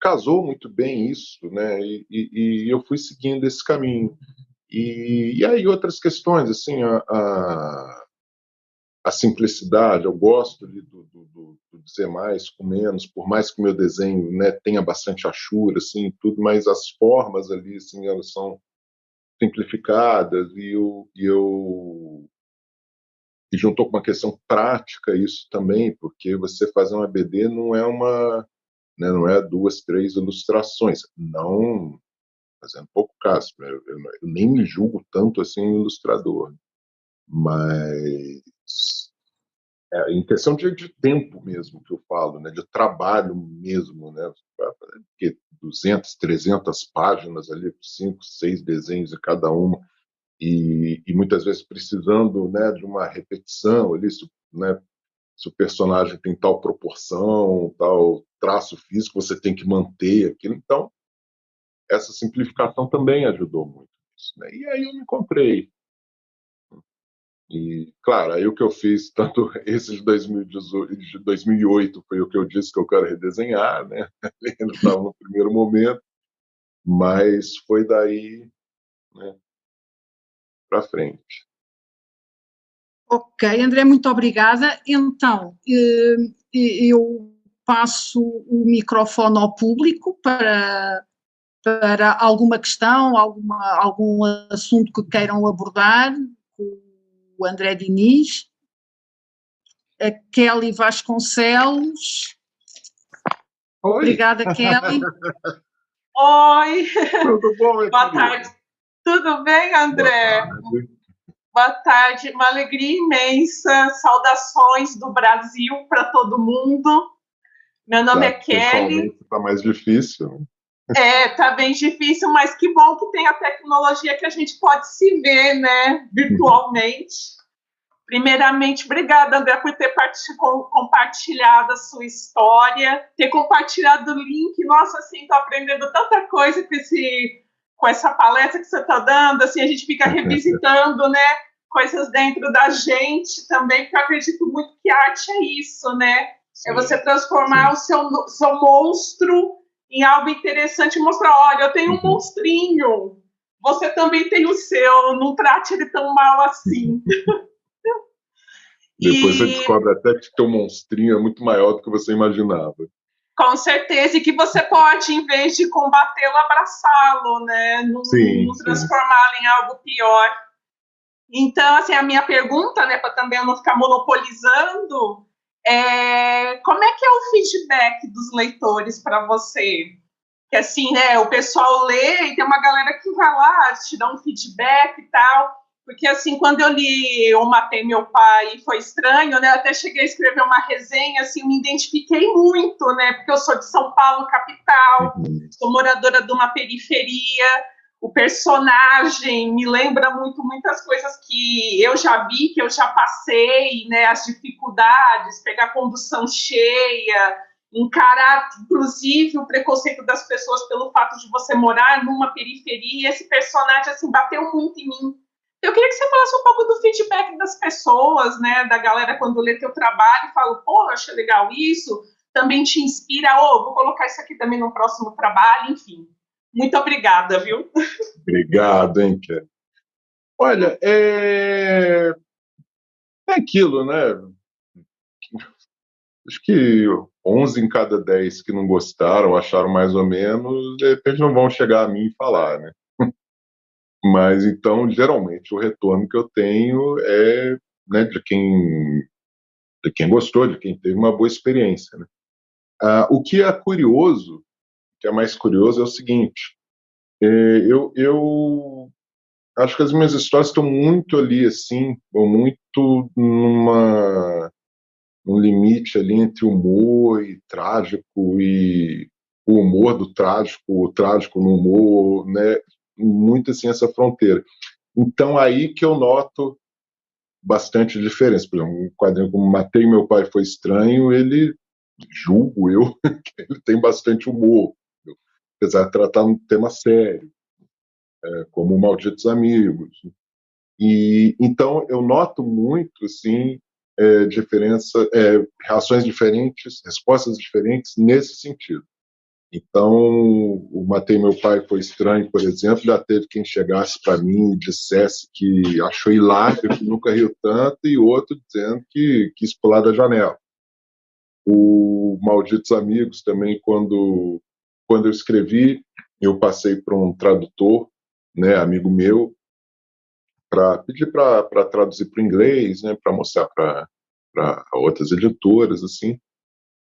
casou muito bem isso, né? E eu fui seguindo esse caminho. E aí outras questões, assim, a simplicidade, eu gosto do dizer mais com menos, por mais que o meu desenho, né, tenha bastante achura, assim, tudo, mas as formas ali, assim, elas são simplificadas e juntou com uma questão prática isso também, porque você fazer uma BD não é uma, né, não é duas, três ilustrações, não, fazendo pouco caso. Eu nem me julgo tanto assim ilustrador, mas em questão de tempo mesmo que eu falo, né, de trabalho mesmo, né, porque 200, 300 páginas ali, 5, 6 desenhos em cada uma, e muitas vezes precisando, né, de uma repetição ali, né, se o personagem tem tal proporção, tal traço físico, você tem que manter aquilo. Então, essa simplificação também ajudou muito nisso, né? E aí eu me encontrei. E, claro, aí o que eu fiz, tanto esse de 2018, de 2008, foi o que eu disse que eu quero redesenhar, né? Ainda estava no primeiro momento, mas foi daí, né, para frente.
Ok, André, muito obrigada. Então, eu passo o microfone ao público para alguma questão, algum assunto que queiram abordar, o André Diniz, a Kelly Vasconcelos.
Oi.
Obrigada, Kelly.
Oi,
Tudo bom,
boa tarde. Tudo bem, André? Boa tarde, uma alegria imensa. Saudações do Brasil para todo mundo. Meu nome é Kelly.
Está mais difícil.
Tá bem difícil, mas que bom que tem a tecnologia que a gente pode se ver, né, virtualmente. Primeiramente, obrigada, André, por ter compartilhado a sua história, ter compartilhado o link. Nossa, assim, estou aprendendo tanta coisa com essa palestra que você está dando. Assim, a gente fica revisitando, né, coisas dentro da gente também, porque eu acredito muito que arte é isso, né? Sim, é você transformar o seu monstro em algo interessante e mostrar, olha, eu tenho um monstrinho, você também tem o seu, não trate ele tão mal assim.
Depois você descobre até que teu monstrinho é muito maior do que você imaginava.
Com certeza, e que você pode, em vez de combatê-lo, abraçá-lo, né? Não transformá-lo em algo pior. Então, assim, a minha pergunta, né, para também não ficar monopolizando, como é que é o feedback dos leitores para você? Que assim, né, o pessoal lê e tem uma galera que vai lá te dar um feedback e tal. Porque, assim, quando eu li Eu Matei Meu Pai, foi estranho, né? Eu até cheguei a escrever uma resenha, assim, me identifiquei muito, né? Porque eu sou de São Paulo, capital, sou moradora de uma periferia. O personagem me lembra muitas coisas que eu já vi, que eu já passei, né? As dificuldades, pegar condução cheia, encarar, inclusive, o preconceito das pessoas pelo fato de você morar numa periferia. Esse personagem, assim, bateu muito em mim. Eu queria que você falasse um pouco do feedback das pessoas, né, da galera quando lê teu trabalho e fala, pô, achei legal isso, também te inspira, vou colocar isso aqui também no próximo trabalho, enfim. Muito obrigada, viu?
Obrigado, hein, Kelly. Olha, é aquilo, né? Acho que 11 em cada 10 que não gostaram, acharam mais ou menos, de repente não vão chegar a mim e falar, né? Mas, então, geralmente, o retorno que eu tenho é, né, de quem gostou, de quem teve uma boa experiência, né? O que é curioso, o que é mais curioso é o seguinte, eu acho que as minhas histórias estão muito ali, assim, ou muito num limite ali entre humor e trágico, e o humor do trágico, o trágico no humor, né? Muito assim essa fronteira. Então aí que eu noto bastante diferença. Por exemplo, um quadrinho como Matei Meu Pai Foi Estranho, ele, julgo eu, que ele tem bastante humor, apesar de tratar um tema sério, como Malditos Amigos. E então eu noto muito, assim, reações diferentes, respostas diferentes nesse sentido. Então, o Matei Meu Pai Foi Estranho, por exemplo, já teve quem chegasse para mim e dissesse que achou hilário, que nunca riu tanto, e outro dizendo que quis pular da janela. O Malditos Amigos também, quando eu escrevi, eu passei para um tradutor, né, amigo meu, para pedir para traduzir para o inglês, né, para mostrar para outras editoras, assim.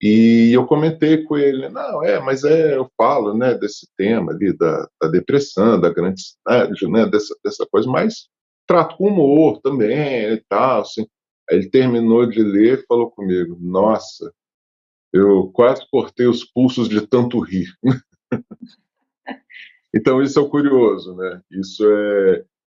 E eu comentei com ele, não, mas eu falo, né, desse tema ali da depressão, da grande cidade, né, dessa coisa, mas trato com humor também e tal, assim. Aí ele terminou de ler e falou comigo, nossa, eu quase cortei os pulsos de tanto rir. Então isso é o curioso, né? Isso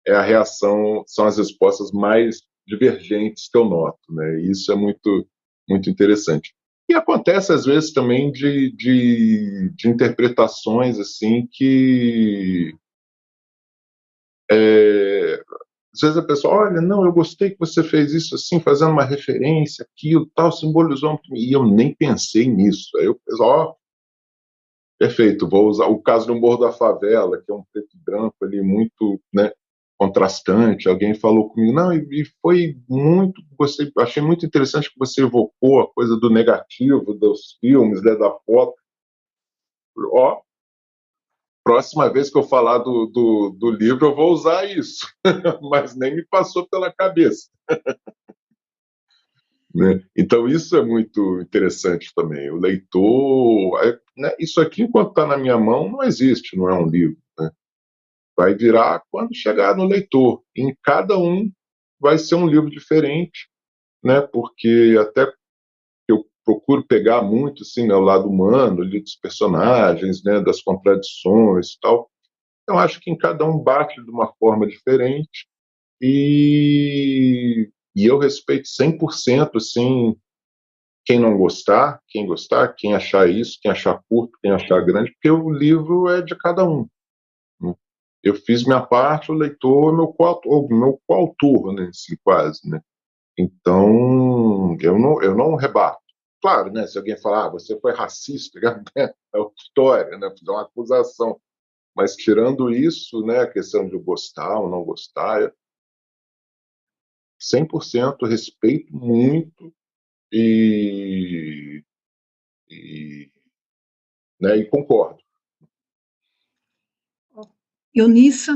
é a reação, são as respostas mais divergentes que eu noto, né? E isso é muito, muito interessante. E acontece às vezes também de interpretações assim que às vezes a pessoa, olha, não, eu gostei que você fez isso assim, fazendo uma referência, aquilo, tal, simbolizou muito, e eu nem pensei nisso. Aí eu penso, perfeito, vou usar o caso do Morro da Favela, que é um preto e branco ali muito, né, contrastante. Alguém falou comigo, não, e foi muito, achei muito interessante que você evocou a coisa do negativo dos filmes, né, da foto. Ó, próxima vez que eu falar do livro, eu vou usar isso, mas nem me passou pela cabeça. Né? Então, isso é muito interessante também. O leitor. Né, isso aqui, enquanto está na minha mão, não existe, não é um livro. Né? Vai virar quando chegar no leitor. Em cada um vai ser um livro diferente, né? Porque até eu procuro pegar muito assim, né, o lado humano ali, dos personagens, né, das contradições e tal. Então, acho que em cada um bate de uma forma diferente e eu respeito 100% assim, quem não gostar, quem achar isso, quem achar curto, quem achar grande, porque o livro é de cada um. Né? Eu fiz minha parte, o leitor é meu coautor, né, assim, quase, né? Então, eu não rebato. Claro, né, se alguém falar, você foi racista, é outra história, né, fazer uma acusação. Mas tirando isso, né, a questão de gostar ou não gostar, 100% respeito muito e, e, né, e concordo.
Eunice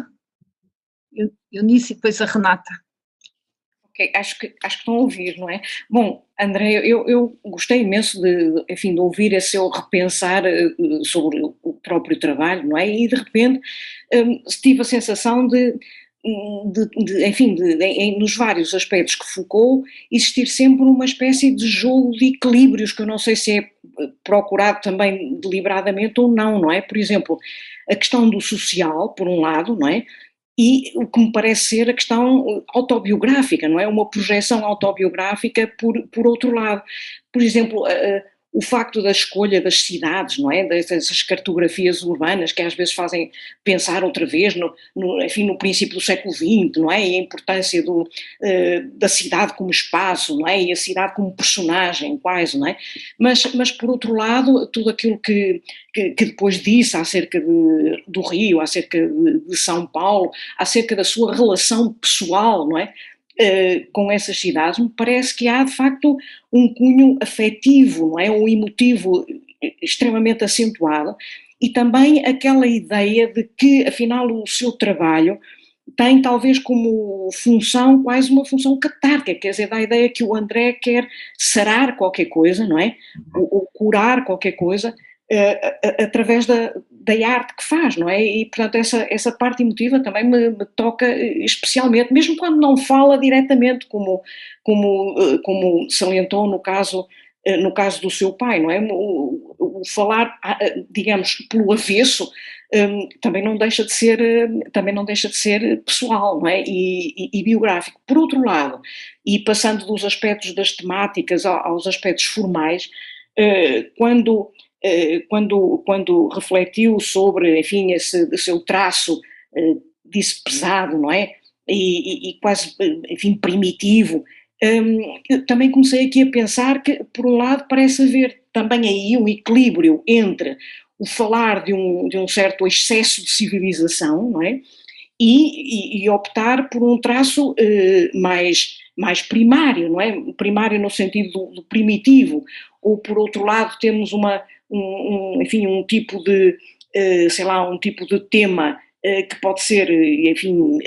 e depois a Renata.
Ok, acho que estão a ouvir, não é? Bom, André, eu gostei imenso enfim, de ouvir esse seu repensar sobre o próprio trabalho, não é? E de repente tive a sensação enfim, nos vários aspectos que focou, existir sempre uma espécie de jogo de equilíbrios que eu não sei se é procurado também deliberadamente ou não é? Por exemplo, a questão do social, por um lado, não é? E o que me parece ser a questão autobiográfica, não é? Uma projeção autobiográfica por outro lado. Por exemplo, o facto da escolha das cidades, não é? Dessas cartografias urbanas que às vezes fazem pensar outra vez enfim, no princípio do século XX, não é? E a importância da cidade como espaço, não é? E a cidade como personagem, quase, não é? Mas por outro lado, tudo aquilo que depois disse acerca do Rio, acerca de São Paulo, acerca da sua relação pessoal, não é? Com essas cidades, me parece que há de facto um cunho afetivo, não é? Um emotivo extremamente acentuado e também aquela ideia de que afinal o seu trabalho tem talvez como função quase uma função catártica, quer dizer, dá a ideia que o André quer sarar qualquer coisa, não é? Ou curar qualquer coisa através da arte que faz, não é? E, portanto, essa parte emotiva também me toca especialmente, mesmo quando não fala diretamente, como salientou no caso do seu pai, não é? O falar, digamos, pelo avesso, também não deixa de ser pessoal, não é? E biográfico. Por outro lado, e passando dos aspectos das temáticas aos aspectos formais, quando refletiu sobre, enfim, esse seu traço, disse pesado, não é? E quase, enfim, primitivo, eu também comecei aqui a pensar que, por um lado, parece haver também aí um equilíbrio entre o falar de um certo excesso de civilização, não é? E optar por um traço mais primário, não é? Primário no sentido do primitivo, ou por outro lado temos enfim, um tipo de, sei lá, um tipo de tema que pode ser, enfim,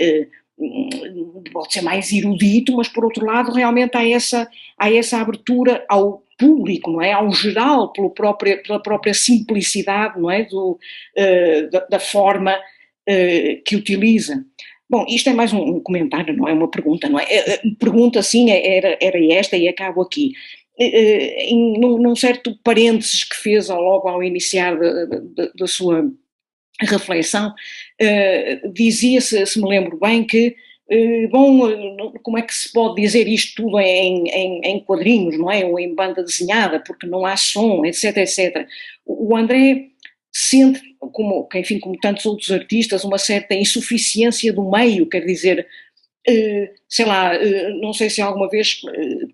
pode ser mais erudito, mas por outro lado realmente há essa abertura ao público, não é? Ao geral, pela própria simplicidade, não é? Da forma que utiliza. Bom, isto é mais um comentário, não é uma pergunta, não é? Pergunta, sim, era esta e acabo aqui. Num certo parênteses que fez logo ao iniciar da sua reflexão, dizia-se, se me lembro bem, que como é que se pode dizer isto tudo em quadrinhos, não é? Ou em banda desenhada, porque não há som, etc, etc. O André sente, enfim, como tantos outros artistas, uma certa insuficiência do meio, quer dizer, sei lá, não sei se alguma vez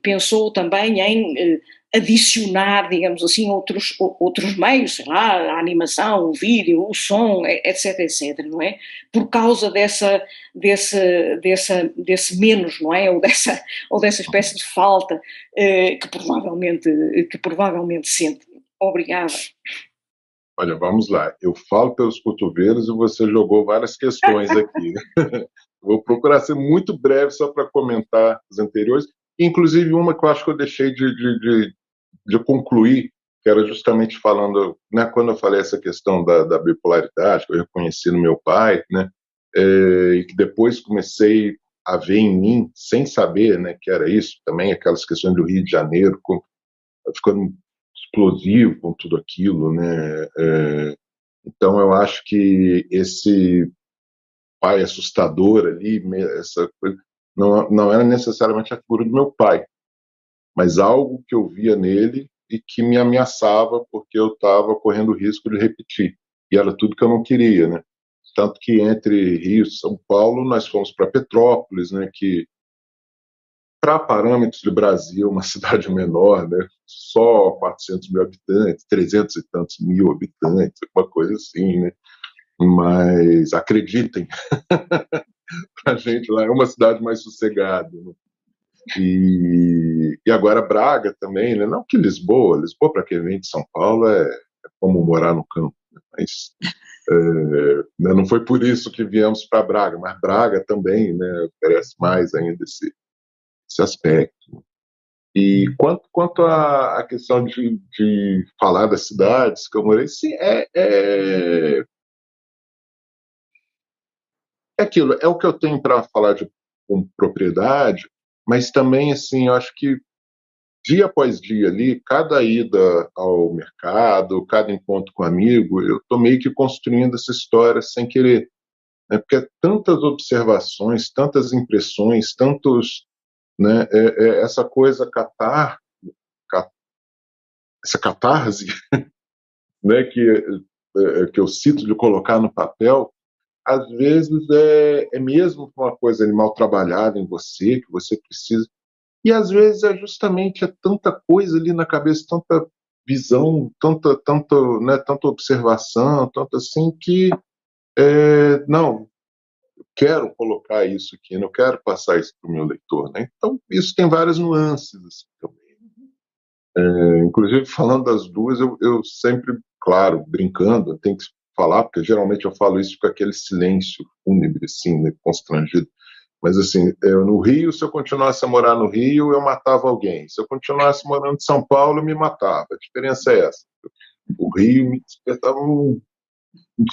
pensou também em adicionar, digamos assim, outros meios, sei lá, a animação, o vídeo, o som, etc, etc, não é? Por causa desse menos, não é? Ou dessa espécie de falta que provavelmente sente. Obrigada.
Olha, vamos lá. Eu falo pelos cotovelos e você jogou várias questões aqui. Vou procurar ser muito breve só para comentar as anteriores, inclusive uma que eu acho que eu deixei de concluir, que era justamente falando, né, quando eu falei essa questão da bipolaridade, que eu reconheci no meu pai, né, e que depois comecei a ver em mim, sem saber, né, que era isso, também aquelas questões do Rio de Janeiro, ficando explosivo com tudo aquilo, né, então eu acho que esse pai assustador ali, essa coisa, não era necessariamente a figura do meu pai, mas algo que eu via nele e que me ameaçava porque eu estava correndo o risco de repetir. E era tudo que eu não queria, né? Tanto que entre Rio e São Paulo nós fomos para Petrópolis, né? Que para parâmetros de Brasil, uma cidade menor, né? Só 400 mil habitantes, 300 e tantos mil habitantes, uma coisa assim, né? Mas acreditem, a gente lá é uma cidade mais sossegada, né? E agora Braga também, né? Não que Lisboa para quem vem de São Paulo é como morar no campo, né? Mas não foi por isso que viemos para Braga, mas Braga também, né, oferece mais ainda esse aspecto. E quanto à questão de falar das cidades que eu morei, sim, é aquilo, é o que eu tenho para falar com propriedade, mas também, assim, eu acho que dia após dia ali, cada ida ao mercado, cada encontro com amigo, eu estou meio que construindo essa história sem querer, né? Porque é tantas observações, tantas impressões, tantos, né, essa coisa essa catarse, né, que eu cito de colocar no papel, às vezes é mesmo uma coisa mal trabalhada em você, que você precisa. E às vezes é justamente tanta coisa ali na cabeça, tanta visão, tanta observação, tanto assim que não, quero colocar isso aqui, não quero passar isso para o meu leitor, né? Então isso tem várias nuances assim, também. Inclusive falando das duas, eu sempre, claro, brincando, tenho que falar porque geralmente eu falo isso com aquele silêncio fúnebre, assim, né, constrangido. Mas, assim, no Rio, se eu continuasse a morar no Rio, eu matava alguém. Se eu continuasse morando em São Paulo, eu me matava. A diferença é essa. O Rio me despertava um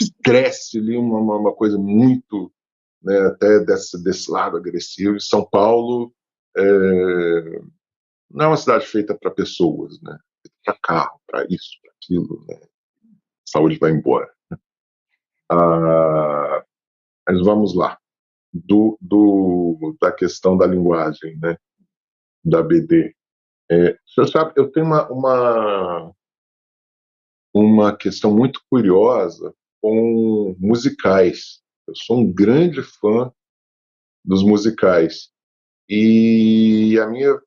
estresse ali, uma coisa muito, né, até desse lado agressivo. E São Paulo não é uma cidade feita para pessoas, né? Feita para carro, para isso, para aquilo, né? A saúde vai embora. Mas vamos lá. Da questão da linguagem, né, da BD. Você sabe, eu tenho uma questão muito curiosa com musicais. Eu sou um grande fã dos musicais. E a minha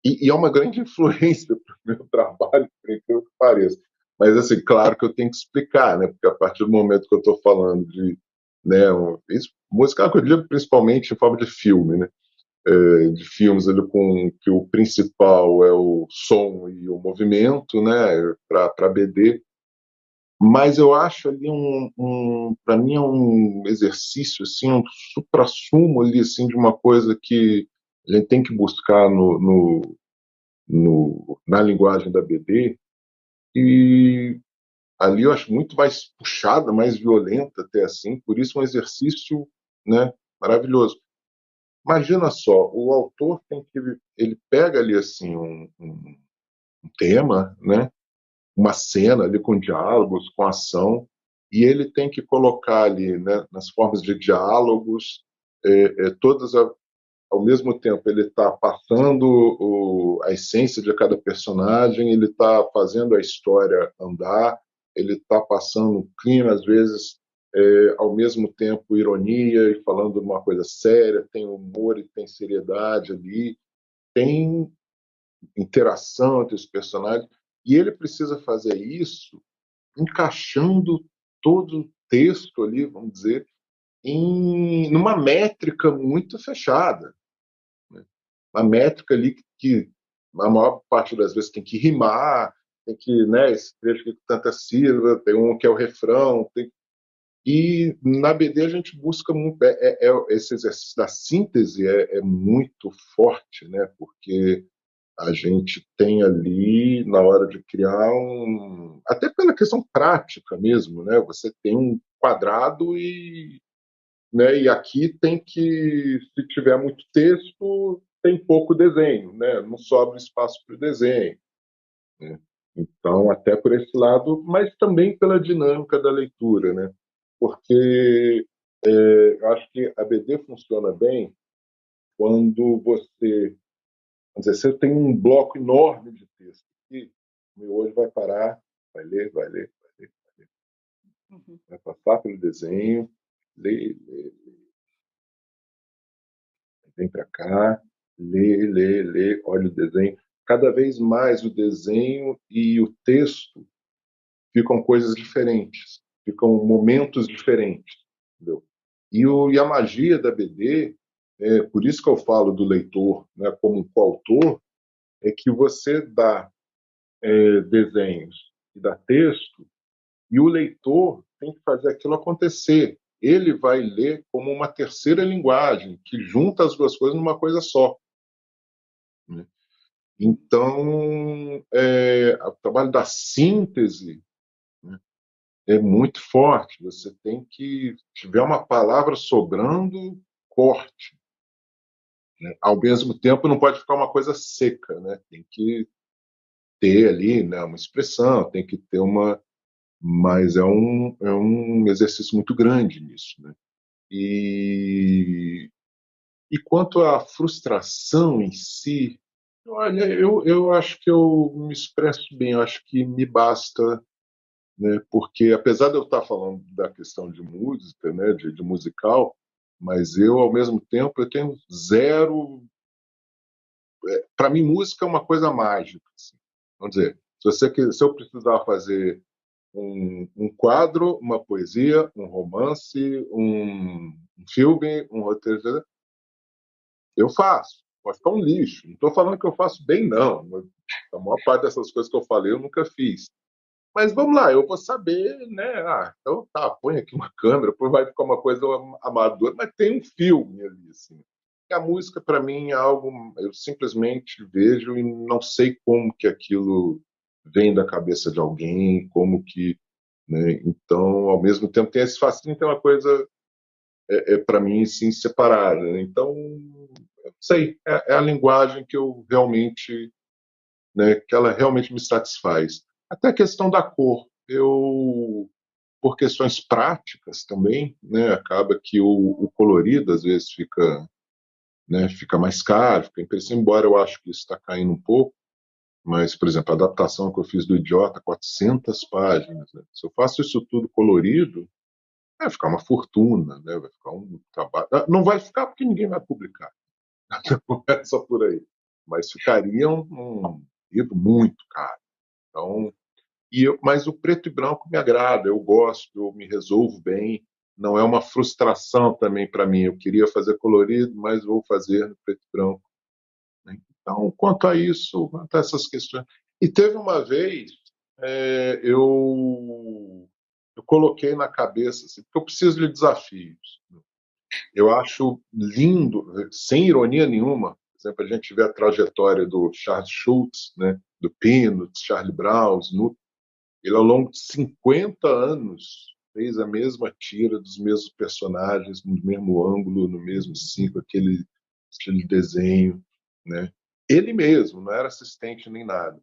é uma grande influência para o meu trabalho, por incrível que pareça. Mas, assim, claro que eu tenho que explicar, né, porque a partir do momento que eu estou falando de, né, musical, que eu digo principalmente em forma de filme, né, de filmes ali com que o principal é o som e o movimento, né, para BD, mas eu acho ali para mim é um exercício assim, um suprassumo ali assim de uma coisa que a gente tem que buscar na linguagem da BD, e ali eu acho muito mais puxada, mais violenta até assim, por isso um exercício, né, maravilhoso. Imagina só, o autor ele pega ali assim um tema, né, uma cena ali com diálogos, com ação, e ele tem que colocar ali, né, nas formas de diálogos, todas ao mesmo tempo ele está passando a essência de cada personagem, ele está fazendo a história andar, ele está passando um clima, às vezes, ao mesmo tempo ironia e falando uma coisa séria, tem humor e tem seriedade ali, tem interação entre os personagens, e ele precisa fazer isso encaixando todo o texto ali, vamos dizer, numa métrica muito fechada, né? Uma métrica ali que a maior parte das vezes tem que rimar, tem que, né, esse trecho aqui com tanta sílaba, tem um que é o refrão, e na BD a gente busca muito, esse exercício da síntese é muito forte, né, porque a gente tem ali, na hora de criar até pela questão prática mesmo, né, você tem um quadrado né, e aqui tem que, se tiver muito texto, tem pouco desenho, né, não sobra espaço para o desenho, né? Então, até por esse lado, mas também pela dinâmica da leitura, né, porque eu acho que a BD funciona bem quando você, vamos dizer, você tem um bloco enorme de texto aqui, o meu olho vai parar, vai ler, vai ler, vai ler, vai ler, vai passar pelo desenho, ler, ler, vem para cá, lê, olha o desenho. Cada vez mais o desenho e o texto ficam coisas diferentes, ficam momentos diferentes, entendeu? E a magia da BD, por isso que eu falo do leitor, né, como um coautor, é que você dá desenhos e dá texto, e o leitor tem que fazer aquilo acontecer. Ele vai ler como uma terceira linguagem, que junta as duas coisas numa coisa só, né? Então, o trabalho da síntese, né, é muito forte. Você tem que, se tiver uma palavra sobrando, corte, né? Ao mesmo tempo, não pode ficar uma coisa seca, né? Tem que ter ali, né, uma expressão, tem que ter uma. Mas é um exercício muito grande nisso, né? E quanto à frustração em si, olha, eu acho que eu me expresso bem, eu acho que me basta, né? Porque apesar de eu estar falando da questão de música, né, de musical, mas eu, ao mesmo tempo, eu tenho zero. Para mim, música é uma coisa mágica, assim. Vamos dizer, se eu precisar fazer um quadro, uma poesia, um romance, um filme, um roteiro, eu faço. Pode ficar um lixo. Não estou falando que eu faço bem, não. A maior parte dessas coisas que eu falei eu nunca fiz. Mas vamos lá, eu vou saber, né? Então tá, põe aqui uma câmera, depois vai ficar uma coisa amadora, mas tem um filme ali, assim. E a música, para mim, é algo, eu simplesmente vejo e não sei como que aquilo vem da cabeça de alguém, como que, né? Então, ao mesmo tempo, tem esse fascínio, tem uma coisa, para mim, sim, separada, né? Então, eu não sei, é a linguagem que eu realmente, né, que ela realmente me satisfaz. Até a questão da cor, por questões práticas também, né, acaba que o colorido às vezes fica, né, fica mais caro, fica impreciso, embora eu acho que isso está caindo um pouco, mas, por exemplo, a adaptação que eu fiz do Idiota, 400 páginas, né? Se eu faço isso tudo colorido, vai ficar uma fortuna, né? Vai ficar um trabalho. Não vai ficar porque ninguém vai publicar, começa por aí, mas ficaria um livro muito caro. Então, mas o preto e branco me agrada, eu gosto, eu me resolvo bem, não é uma frustração também para mim. Eu queria fazer colorido, mas vou fazer no preto e branco, né? Então, quanto a isso, quanto a essas questões. E teve uma vez, eu coloquei na cabeça, assim, porque eu preciso de desafios. Eu acho lindo, sem ironia nenhuma, exemplo, a gente vê a trajetória do Charles Schulz, né, do Peanuts, Charlie Brown, Snoopy. Ele, ao longo de 50 anos, fez a mesma tira dos mesmos personagens, no mesmo ângulo, no mesmo ciclo, aquele estilo de desenho, né? Ele mesmo, não era assistente nem nada.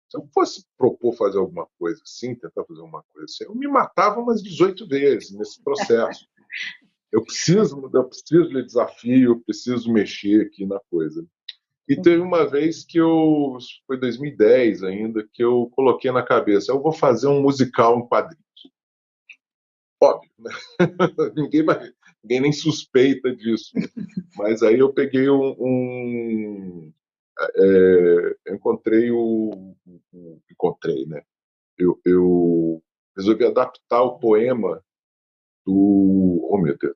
Se eu fosse propor fazer alguma coisa assim, tentar fazer alguma coisa assim, eu me matava umas 18 vezes nesse processo. Eu preciso de desafio, eu preciso mexer aqui na coisa. E teve uma vez que foi 2010 ainda, que eu coloquei na cabeça, eu vou fazer um musical em quadrinhos. Óbvio, né? ninguém nem suspeita disso. Mas aí eu peguei encontrei, né? Eu resolvi adaptar o poema oh meu Deus,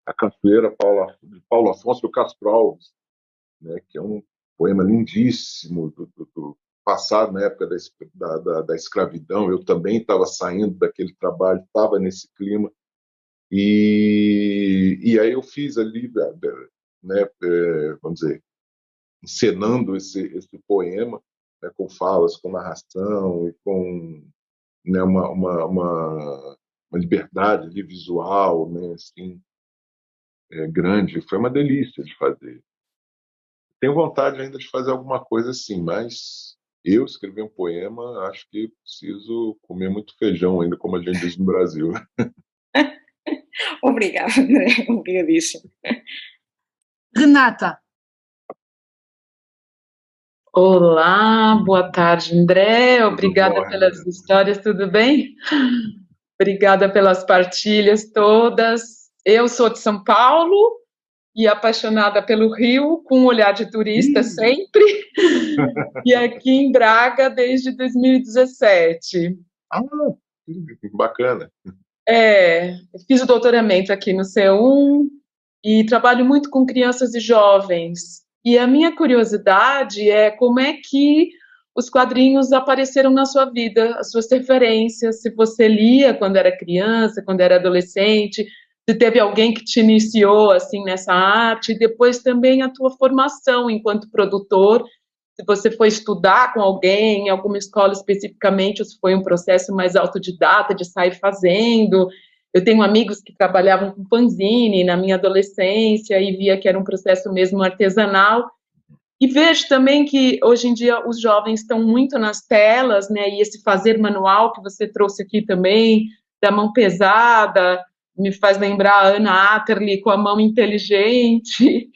a Cachoeira de Paulo Afonso do Castro Alves, né, que é um poema lindíssimo do passado, na época da escravidão. Eu também estava saindo daquele trabalho, estava nesse clima, e aí eu fiz ali, né, vamos dizer, encenando esse poema, né, com falas, com narração e com, né, uma liberdade ali visual, né, assim, grande. Foi uma delícia de fazer. Tenho vontade ainda de fazer alguma coisa assim, mas eu escrever um poema, acho que preciso comer muito feijão ainda, como a gente diz no Brasil.
Obrigada, André. Obrigadíssimo.
Renata.
Olá, boa tarde, André. Obrigada
bom,
pelas histórias, tudo bem? Obrigada pelas partilhas todas. Eu sou de São Paulo e apaixonada pelo Rio, com um olhar de turista sempre, e aqui em Braga desde 2017.
Ah, bacana.
Fiz o doutoramento aqui no C1 e trabalho muito com crianças e jovens. E a minha curiosidade é como é que os quadrinhos apareceram na sua vida, as suas referências, se você lia quando era criança, quando era adolescente, se teve alguém que te iniciou assim nessa arte, e depois também a tua formação enquanto produtor, se você foi estudar com alguém, em alguma escola especificamente, ou se foi um processo mais autodidata de sair fazendo. Eu tenho amigos que trabalhavam com fanzine na minha adolescência e via que era um processo mesmo artesanal. E vejo também que hoje em dia os jovens estão muito nas telas, né? E esse fazer manual que você trouxe aqui também, da mão pesada, me faz lembrar a Anna Atterley com a mão inteligente.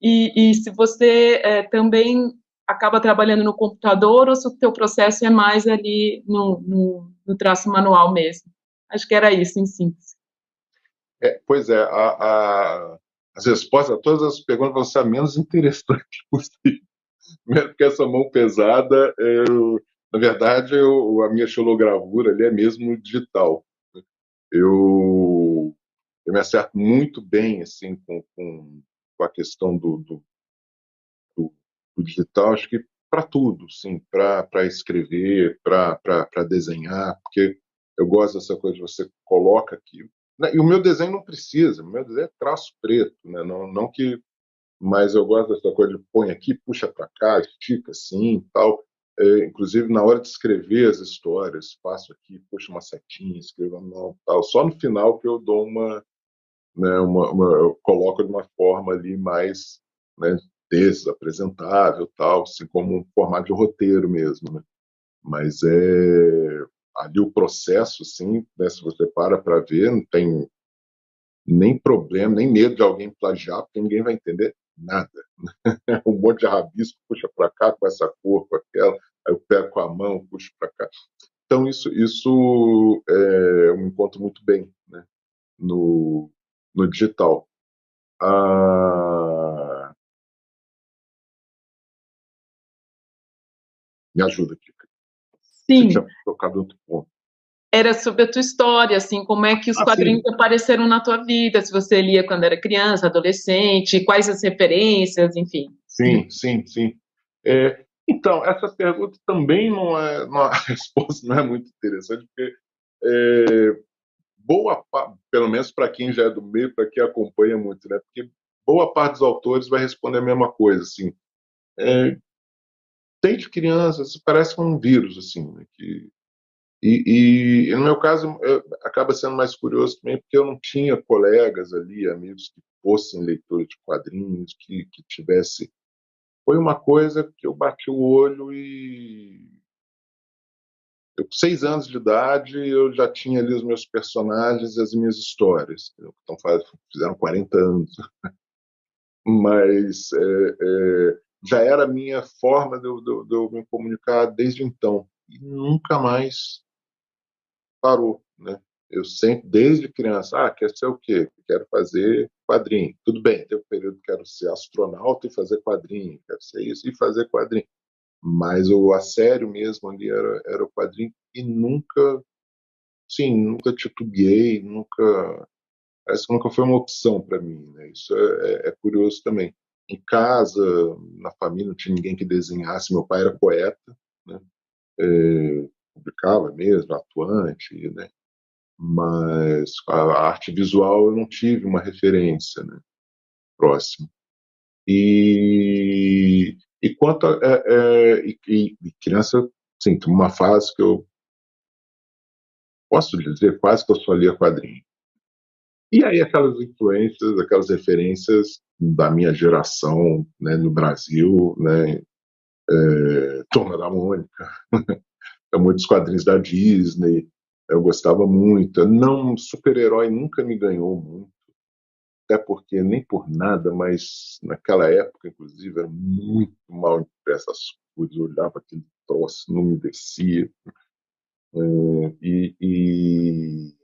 E se você também acaba trabalhando no computador ou se o teu processo é mais ali no traço manual mesmo. Acho que era isso, em síntese.
Pois é, as respostas a todas as perguntas vão ser a menos interessante possível. Primeiro porque essa mão pesada, na verdade, a minha xilogravura ali é mesmo digital. Eu me acerto muito bem assim, com a questão do digital, acho que para tudo, sim, para escrever, para desenhar, porque eu gosto dessa coisa de você coloca aqui. E o meu desenho não precisa, o meu desenho é traço preto, né? Não que, mas eu gosto dessa coisa de põe aqui, puxa para cá, estica assim, tal. Inclusive na hora de escrever as histórias, passo aqui, puxo uma setinha, escrevo não, tal. Só no final que eu dou né, eu coloco de uma forma ali mais, né, texto apresentável, tal, assim como um formato de roteiro mesmo, né? Mas ali o processo, assim, né, se você para ver, não tem nem problema, nem medo de alguém plagiar, porque ninguém vai entender nada. Um monte de rabisco, puxa para cá com essa cor, com aquela, aí eu pego com a mão, puxo para cá. Então isso eu me encontro muito bem, né, no digital. Me ajuda aqui.
Sim.
Você tinha tocado outro ponto.
Era sobre a tua história, assim, como é que os quadrinhos apareceram na tua vida, se você lia quando era criança, adolescente, quais as referências, enfim.
Sim. Então, essa pergunta também a resposta não é muito interessante, porque pelo menos para quem já é do meio, para quem acompanha muito, né? Porque boa parte dos autores vai responder a mesma coisa, assim. Desde criança, isso parece um vírus, assim, né, e no meu caso, acaba sendo mais curioso também, porque eu não tinha colegas ali, amigos que fossem leitores de quadrinhos, que tivesse. Foi uma coisa que eu bati o olho e eu, com 6 anos de idade, eu já tinha ali os meus personagens e as minhas histórias. Então, fizeram 40 anos. Mas já era a minha forma de eu me comunicar desde então. E nunca mais parou, né? Eu sempre, desde criança, quer ser o quê? Quero fazer quadrinho. Tudo bem, tem um período que quero ser astronauta e fazer quadrinho, quero ser isso e fazer quadrinho. Mas a sério mesmo ali era o quadrinho e nunca, sim, nunca titubeei, parece que nunca foi uma opção para mim, né? Isso é curioso também. Em casa, na família, não tinha ninguém que desenhasse. Meu pai era poeta, né? Publicava mesmo, atuante, né? Mas a arte visual eu não tive uma referência, né, próxima. E quanto e criança, sim, tem uma fase que eu posso dizer quase que eu só lia quadrinho. E aí aquelas influências, aquelas referências da minha geração, né, no Brasil, né, Turma da Mônica, muitos quadrinhos da Disney, eu gostava muito. Não, super-herói nunca me ganhou muito, até porque nem por nada, mas naquela época, inclusive, era muito mal impressa as coisas, eu olhava aquele troço, não me descia. E, e,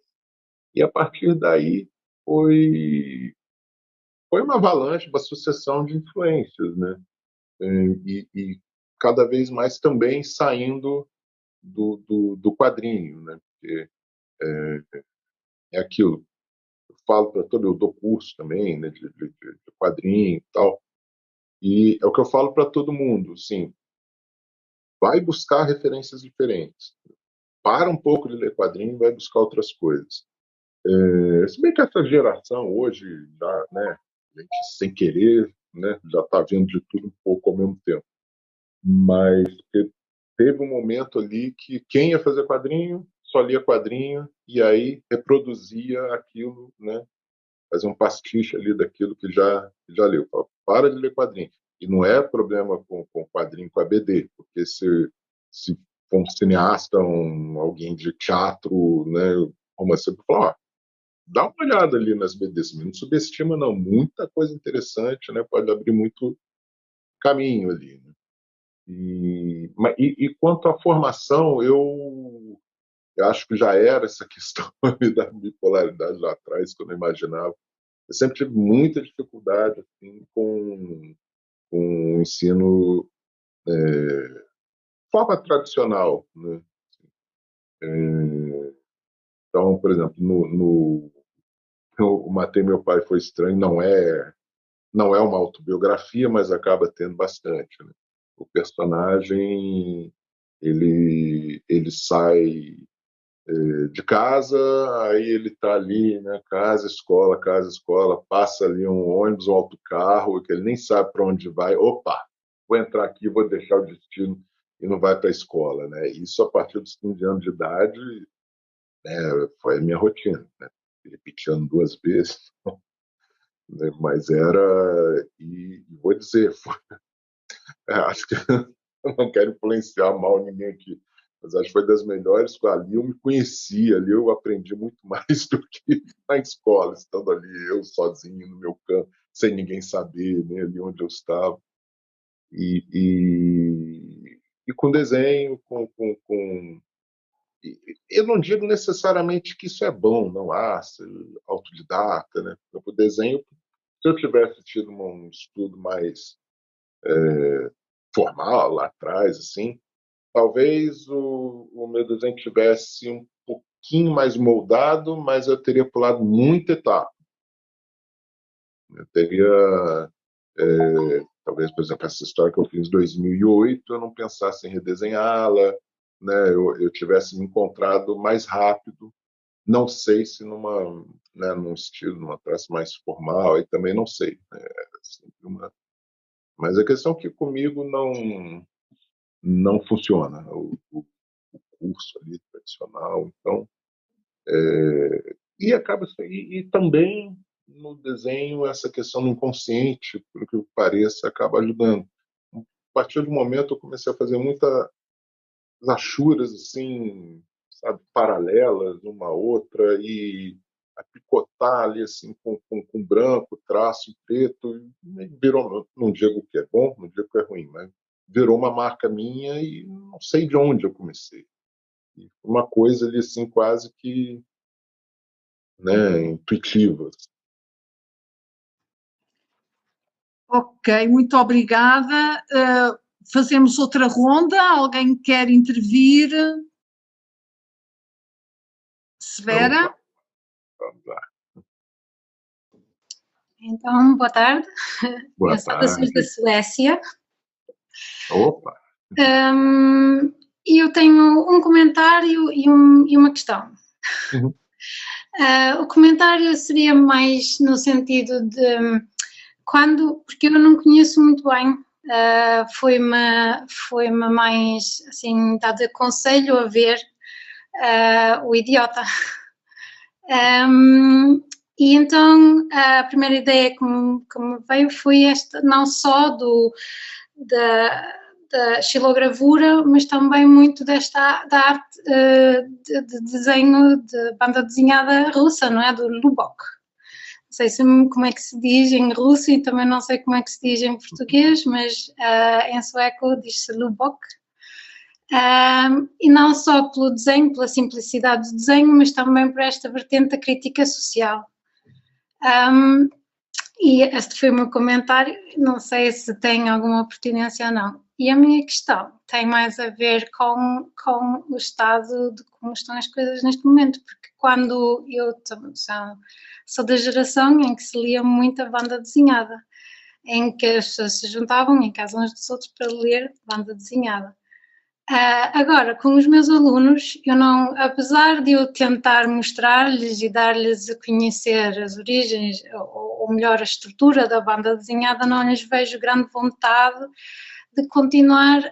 e a partir daí foi uma avalanche, uma sucessão de influências, né? E cada vez mais também saindo do quadrinho, né? Porque é aquilo. Eu falo para todo, eu dou curso também, né, de quadrinho e tal, e é o que eu falo para todo mundo, assim, vai buscar referências diferentes. Para um pouco de ler quadrinho, vai buscar outras coisas. Se bem que essa geração hoje, já, né, a gente sem querer, né, já está vendo de tudo um pouco ao mesmo tempo. Mas teve um momento ali que quem ia fazer quadrinho só lia quadrinho e aí reproduzia aquilo, né, fazer um pastiche ali daquilo que já leu. Para de ler quadrinho. E não é problema com quadrinho, com a BD, porque se for um cineasta, alguém de teatro, né, romance, você fala, dá uma olhada ali nas BDs, não subestima não, muita coisa interessante, né, pode abrir muito caminho ali. Né? E quanto à formação, eu acho que já era essa questão da bipolaridade lá atrás, que eu não imaginava. Eu sempre tive muita dificuldade assim, com o ensino forma tradicional, né? Então, por exemplo, o Matei Meu Pai Foi Estranho não é uma autobiografia, mas acaba tendo bastante. Né? O personagem ele sai de casa, aí ele está ali, né, casa, escola, passa ali um ônibus, um autocarro, que ele nem sabe para onde vai. Opa, vou entrar aqui, vou deixar o destino e não vai para a escola. Né? Isso a partir dos 15 anos de idade, né, foi a minha rotina. Né? Repetindo 2 vezes, né? Mas e vou dizer, acho que eu não quero influenciar mal ninguém aqui, mas acho que foi das melhores. Ali eu me conheci, ali eu aprendi muito mais do que na escola, estando ali eu sozinho no meu canto, sem ninguém saber, né, ali onde eu estava. E com desenho, eu não digo necessariamente que isso é bom, não ser autodidata, né? O desenho, se eu tivesse tido um estudo mais formal lá atrás, assim, talvez o meu desenho tivesse um pouquinho mais moldado, mas eu teria pulado muita etapa. Eu teria, talvez, por exemplo, essa história que eu fiz em 2008, eu não pensasse em redesenhá-la, né? Eu tivesse me encontrado mais rápido não sei se né, num estilo, numa traço mais formal, aí também não sei, né? Mas a questão é que comigo não funciona o curso ali tradicional, então e acaba e também no desenho essa questão do inconsciente, por que pareça, acaba ajudando. A partir do momento eu comecei a fazer muitas achuras assim, sabe, paralelas uma à outra e a picotar ali assim com branco, traço em preto, e virou, não digo que é bom, não digo que é ruim, mas virou uma marca minha e não sei de onde eu comecei. E uma coisa ali assim quase que, né, intuitiva.
Ok, muito obrigada. Fazemos outra ronda. Alguém quer intervir? Severa?
Vamos lá.
Então, boa tarde.
Boa
Saudações da Suécia.
Opa!
Eu tenho um comentário e uma questão.
Uhum.
O comentário seria mais no sentido de porque eu não conheço muito bem, foi-me mais assim, dado aconselho a ver o Idiota. E então a primeira ideia que me veio foi esta, não só da xilogravura, mas também muito da arte de desenho, de banda desenhada russa, não é? Do Lubok. Não sei como é que se diz em russo e também não sei como é que se diz em português, mas em sueco diz-se Lubok. E não só pelo desenho, pela simplicidade do desenho, mas também por esta vertente da crítica social. E este foi o meu comentário, não sei se tem alguma pertinência ou não. E a minha questão tem mais a ver com o estado de como estão as coisas neste momento, porque quando eu sou da geração em que se lia muita banda desenhada, em que as pessoas se juntavam em casa uns dos outros para ler banda desenhada. Agora, com os meus alunos, eu não, apesar de eu tentar mostrar-lhes e dar-lhes a conhecer as origens, ou melhor, a estrutura da banda desenhada, não lhes vejo grande vontade de continuar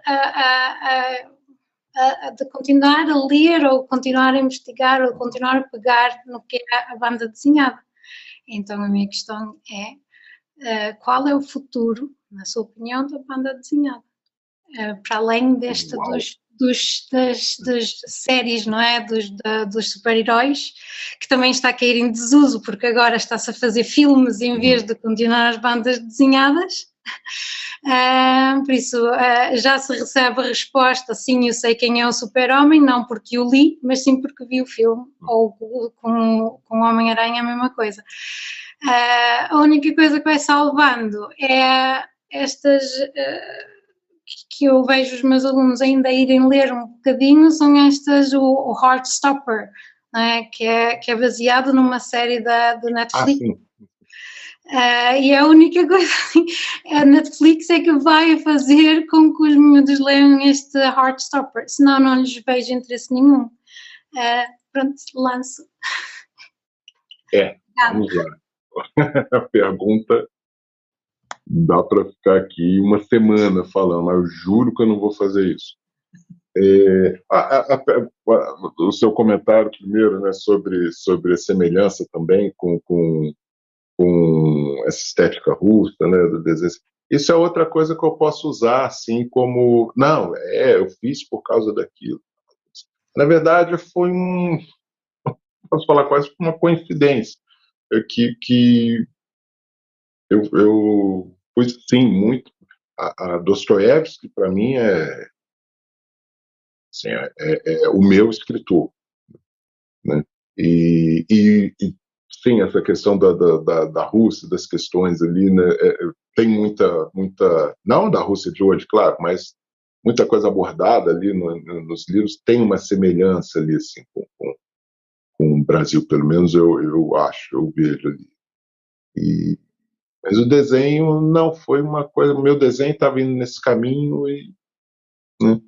a ler, ou continuar a investigar, ou continuar a pegar no que é a banda desenhada. Então, a minha questão é, qual é o futuro, na sua opinião, da banda desenhada? Para além das séries, não é? Dos super-heróis, que também está a cair em desuso, porque agora está-se a fazer filmes em vez de continuar as bandas desenhadas. Por isso, já se recebe a resposta, sim, eu sei quem é o super-homem, não porque o li, mas sim porque vi o filme, ou com o Homem-Aranha a mesma coisa. A única coisa que vai salvando é estas... que eu vejo os meus alunos ainda irem ler um bocadinho, são estas, o Heartstopper, não é? Que é baseado numa série do Netflix. E a única coisa, a Netflix é que vai fazer com que os miúdos leiam este Heartstopper, senão não lhes vejo interesse nenhum. Pronto, lanço.
Vamos lá. A pergunta dá para ficar aqui uma semana falando, mas eu juro que eu não vou fazer isso. O seu comentário primeiro, né, sobre a semelhança também com essa estética russa, né, do desenho. Isso é outra coisa que eu posso usar assim como, não, eu fiz por causa daquilo. Na verdade, foi posso falar quase uma coincidência, que eu fui, sim, muito. A Dostoiévski, para mim, assim, o meu escritor, né? E sim, essa questão da Rússia, das questões ali, né? Tem muita, não da Rússia de hoje, claro, mas muita coisa abordada ali nos livros, tem uma semelhança ali, assim, com o Brasil, pelo menos eu acho, eu vejo ali. Mas o desenho não foi uma coisa, o meu desenho estava indo nesse caminho, né?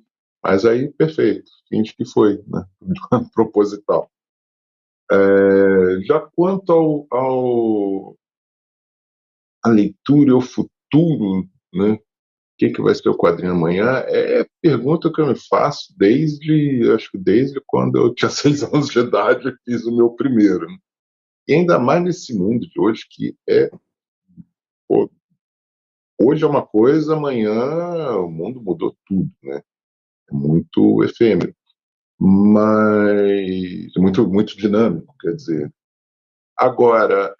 Mas aí, perfeito, finge que foi, né? Proposital. Já quanto à leitura e ao futuro, né? O que vai ser o quadrinho amanhã? É pergunta que eu me faço acho que desde quando eu tinha 6 anos de idade, eu fiz o meu primeiro. Né? E ainda mais nesse mundo de hoje, que pô, hoje é uma coisa, amanhã o mundo mudou tudo, né? É muito efêmero, mas muito, muito dinâmico, quer dizer. Agora,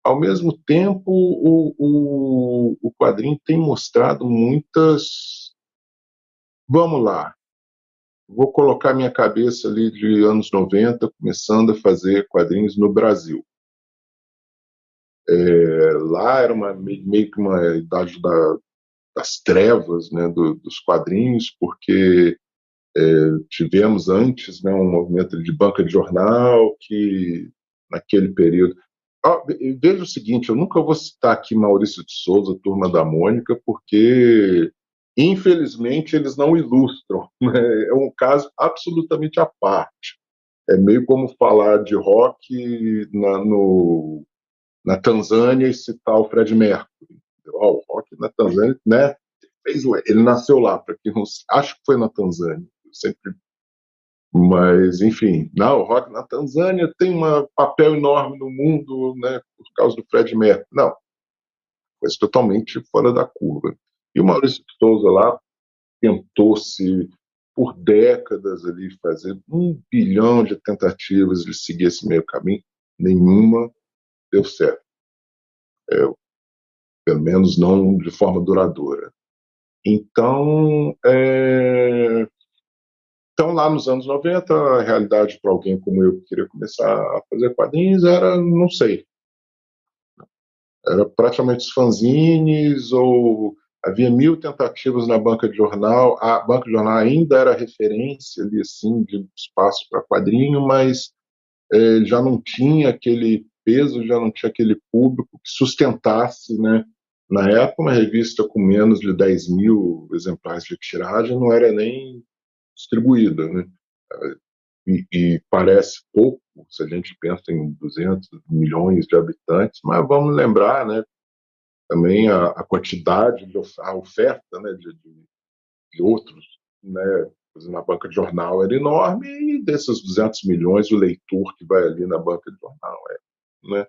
ao mesmo tempo, o quadrinho tem mostrado muitas. Vamos lá, vou colocar minha cabeça ali de anos 90, começando a fazer quadrinhos no Brasil. Lá era meio que uma idade das trevas, né, dos quadrinhos, porque tivemos antes, né, um movimento de banca de jornal que, naquele período... Veja o seguinte, eu nunca vou citar aqui Maurício de Souza, Turma da Mônica, porque, infelizmente, eles não ilustram. Né? É um caso absolutamente à parte. É meio como falar de rock na Tanzânia e citar o Fred Mercury. O rock na Tanzânia, né? Ele nasceu lá, para quem não acho que foi na Tanzânia. Eu sempre Mas, enfim, o rock na Tanzânia tem um papel enorme no mundo, né, por causa do Fred Mercury. Não, coisa totalmente fora da curva. E o Maurício de Souza lá tentou-se, por décadas, ali, fazer 1 bilhão de tentativas de seguir esse meio caminho, nenhuma deu certo. Pelo menos não de forma duradoura. Então, lá nos anos 90, a realidade para alguém como eu que queria começar a fazer quadrinhos era, não sei, era praticamente os fanzines, ou havia 1000 tentativas na banca de jornal. A banca de jornal ainda era referência ali, assim, de espaço para quadrinho, mas já não tinha aquele peso, já não tinha aquele público que sustentasse, né? Na época, uma revista com menos de 10.000 exemplares de tiragem não era nem distribuída, né? E parece pouco se a gente pensa em 200 milhões de habitantes, mas vamos lembrar, né, também a quantidade, a oferta, né, de outros, né, na banca de jornal era enorme, e desses 200 milhões, o leitor que vai ali na banca de jornal né,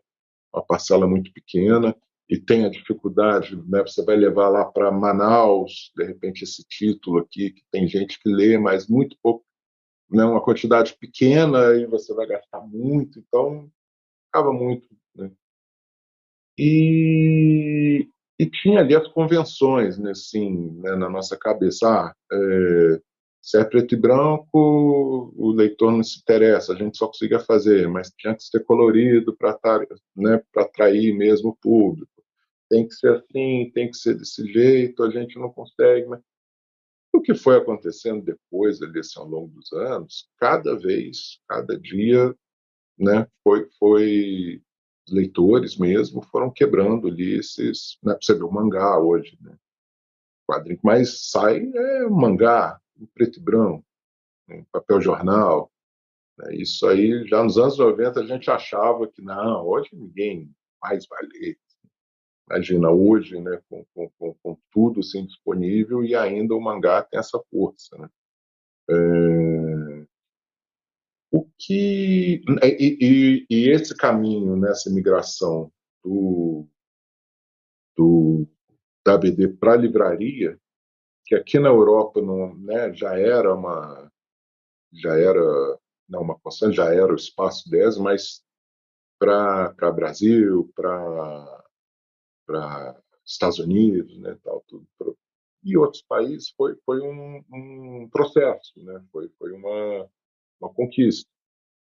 uma parcela muito pequena, e tem a dificuldade, né, você vai levar lá para Manaus, de repente esse título aqui, que tem gente que lê, mas muito pouco, né, uma quantidade pequena, e você vai gastar muito, então ficava muito. Né? E tinha ali as convenções, né, assim, né, na nossa cabeça. Se é preto e branco, o leitor não se interessa, a gente só conseguia fazer, mas tinha que ser colorido para né, atrair mesmo o público. Tem que ser assim, tem que ser desse jeito, a gente não consegue. Mas o que foi acontecendo depois, ali, assim, ao longo dos anos, cada vez, cada dia, né, foi leitores mesmo foram quebrando ali esses, né, você vê o mangá hoje, né, o quadrinho que mais sai é mangá, em preto e branco, em papel jornal, né, isso aí já nos anos 90 a gente achava que não, hoje ninguém mais vai ler. Imagina hoje, né, com tudo assim, disponível, e ainda o mangá tem essa força, né? O que e esse caminho, nessa migração da BD para a livraria, que aqui na Europa não, né, já era não, uma constante, já era o espaço 10, mas para Brasil, para Estados Unidos, né, tal, tudo, e outros países foi um processo, né, foi uma conquista.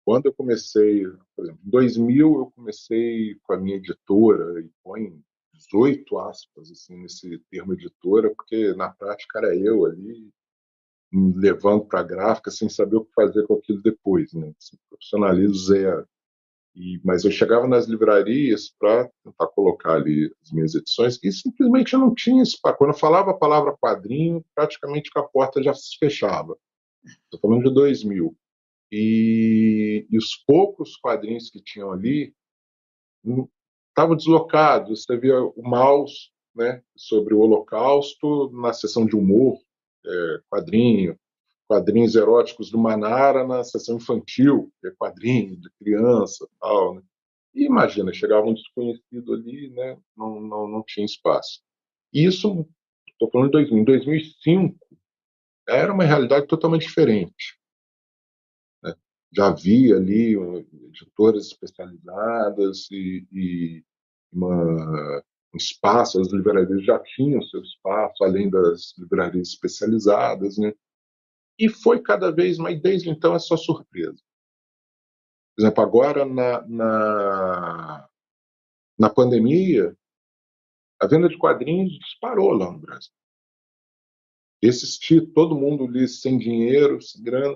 Quando eu comecei, por exemplo, em 2000, eu comecei com a minha editora, e põe 18 aspas assim, nesse termo editora, porque na prática era eu ali, me levando para a gráfica sem saber o que fazer com aquilo depois, né? Assim, profissionalismo zero. Mas eu chegava nas livrarias para tentar colocar ali as minhas edições e simplesmente eu não tinha espaço. Quando eu falava a palavra quadrinho, praticamente a porta já se fechava. Estou falando de 2000. e os poucos quadrinhos que tinham ali estavam deslocados. Você via o Maus, né, sobre o Holocausto na seção de humor, quadrinhos eróticos do Manara na seção infantil, quadrinho de criança, tal, né? E imagina, chegava um desconhecido ali, né, não tinha espaço. Isso, estou falando de 2000, em 2005, era uma realidade totalmente diferente, né? Já havia ali editoras especializadas e um espaço, as livrarias já tinham seu espaço, além das livrarias especializadas, né? E foi cada vez mais, desde então é só surpresa. Por exemplo, agora na pandemia, a venda de quadrinhos disparou lá no Brasil. Todo mundo li sem dinheiro, sem grana,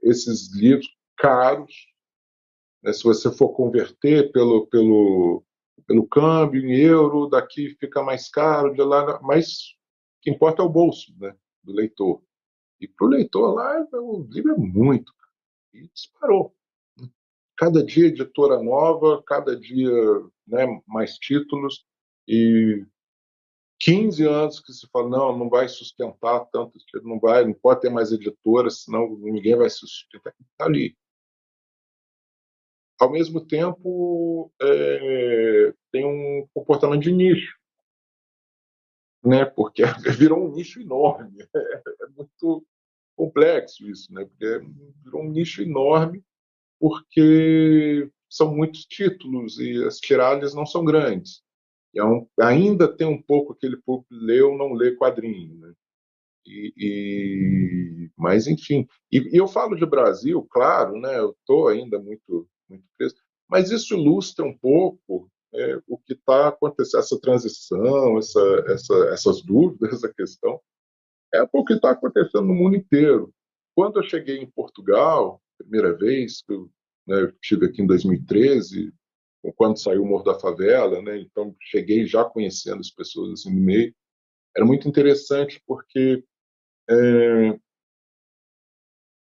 esses livros caros, né? Se você for converter pelo câmbio em euro, daqui fica mais caro, de lá, mas o que importa é o bolso, né, do leitor. E para o leitor lá, o livro é muito caro. E disparou. Cada dia editora nova, cada dia, né, mais títulos, e 15 anos que se fala, não vai sustentar tanto, não pode ter mais editora, senão ninguém vai se sustentar. Está ali. Ao mesmo tempo, tem um comportamento de nicho, né, porque virou um nicho enorme. É muito complexo isso, né, porque virou um nicho enorme, porque são muitos títulos e as tiragens não são grandes. Ainda tem um pouco aquele público lê ou não lê quadrinho, né? Mas, enfim. E eu falo de Brasil, claro, né? Eu estou ainda muito preso, mas isso ilustra um pouco o que está acontecendo, essa transição, essas dúvidas, essa questão. É o que está acontecendo no mundo inteiro. Quando eu cheguei em Portugal, primeira vez, eu estive aqui em 2013, quando saiu o Morro da Favela, né? Então cheguei já conhecendo as pessoas assim no meio. Era muito interessante porque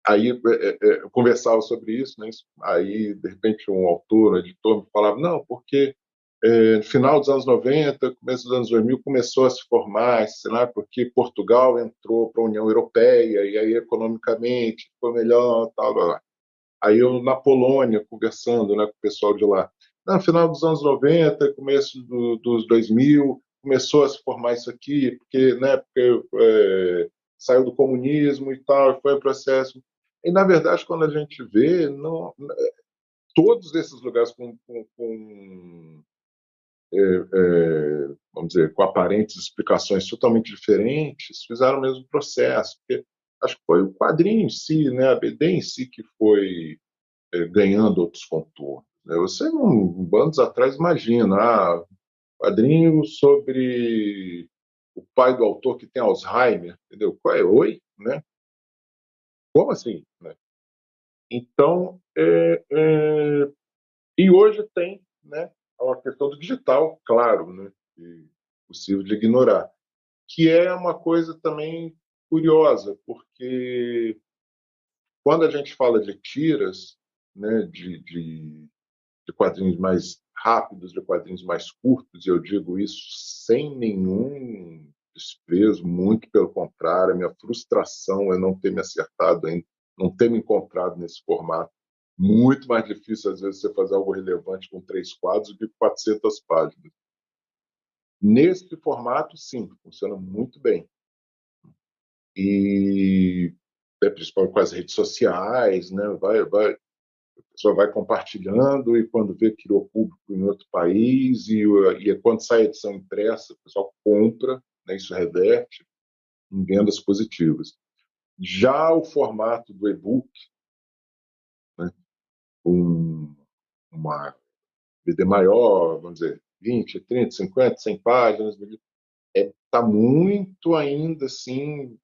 aí eu conversava sobre isso, né? Aí de repente um autor, um editor me falava, não, porque no final dos anos 90, começo dos anos 2000, começou a se formar esse cenário, porque Portugal entrou para a União Europeia, e aí economicamente ficou melhor, tal, tal. Aí eu, na Polônia, conversando, né, com o pessoal de lá, no final dos anos 90, começo dos 2000, começou a se formar isso aqui, porque saiu do comunismo e tal, foi um processo. E, na verdade, quando a gente vê, todos esses lugares vamos dizer, com aparentes explicações totalmente diferentes, fizeram o mesmo processo. Porque acho que foi o quadrinho em si, né, a BD em si, que foi ganhando outros contornos. Né? Você, anos atrás, imagina, quadrinho sobre o pai do autor que tem Alzheimer, entendeu? Qual é? Oi? Né? Como assim? Né? Então, e hoje tem, né, a questão do digital, claro, né, possível de ignorar, que é uma coisa também curiosa, porque quando a gente fala de tiras, né, de quadrinhos mais rápidos, de quadrinhos mais curtos, e eu digo isso sem nenhum desprezo, muito pelo contrário, a minha frustração é não ter me acertado ainda, não ter me encontrado nesse formato. Muito mais difícil, às vezes, você fazer algo relevante com 3 quadros do que 400 páginas. Nesse formato, sim, funciona muito bem. E, principalmente com as redes sociais, né? A pessoa vai compartilhando e quando vê que criou público em outro país e quando sai a edição impressa, o pessoal compra, né? Isso reverte em vendas positivas. Já o formato do e-book, né? Uma BD maior, vamos dizer, 20, 30, 50, 100 páginas, está muito ainda assim.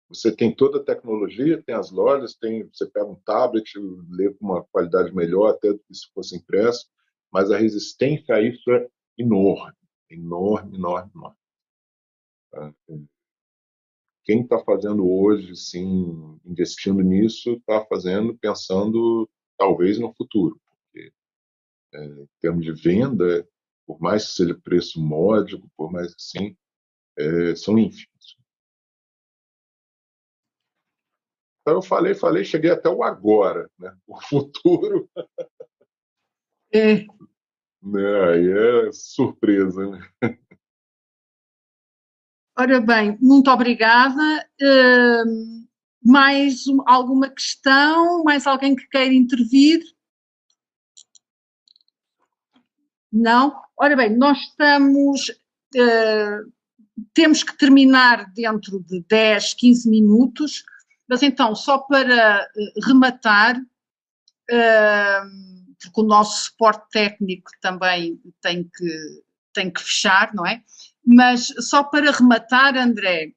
Você tem toda a tecnologia, tem as lojas, você pega um tablet, lê com uma qualidade melhor até do que se fosse impresso, mas a resistência a isso é enorme, enorme, enorme, enorme. quem está fazendo hoje, sim, investindo nisso, está fazendo pensando talvez no futuro, porque em termos de venda, por mais que seja preço módico, por mais assim, são ínfimos. Então eu falei, cheguei até o agora, né? O futuro, né? Aí é surpresa, né?
Ora bem, muito obrigada. Mais alguma questão? Mais alguém que queira intervir? Não? Ora bem, nós temos que terminar dentro de 10, 15 minutos, mas então, só para rematar, porque o nosso suporte técnico também tem que fechar, não é? Mas só para rematar, André,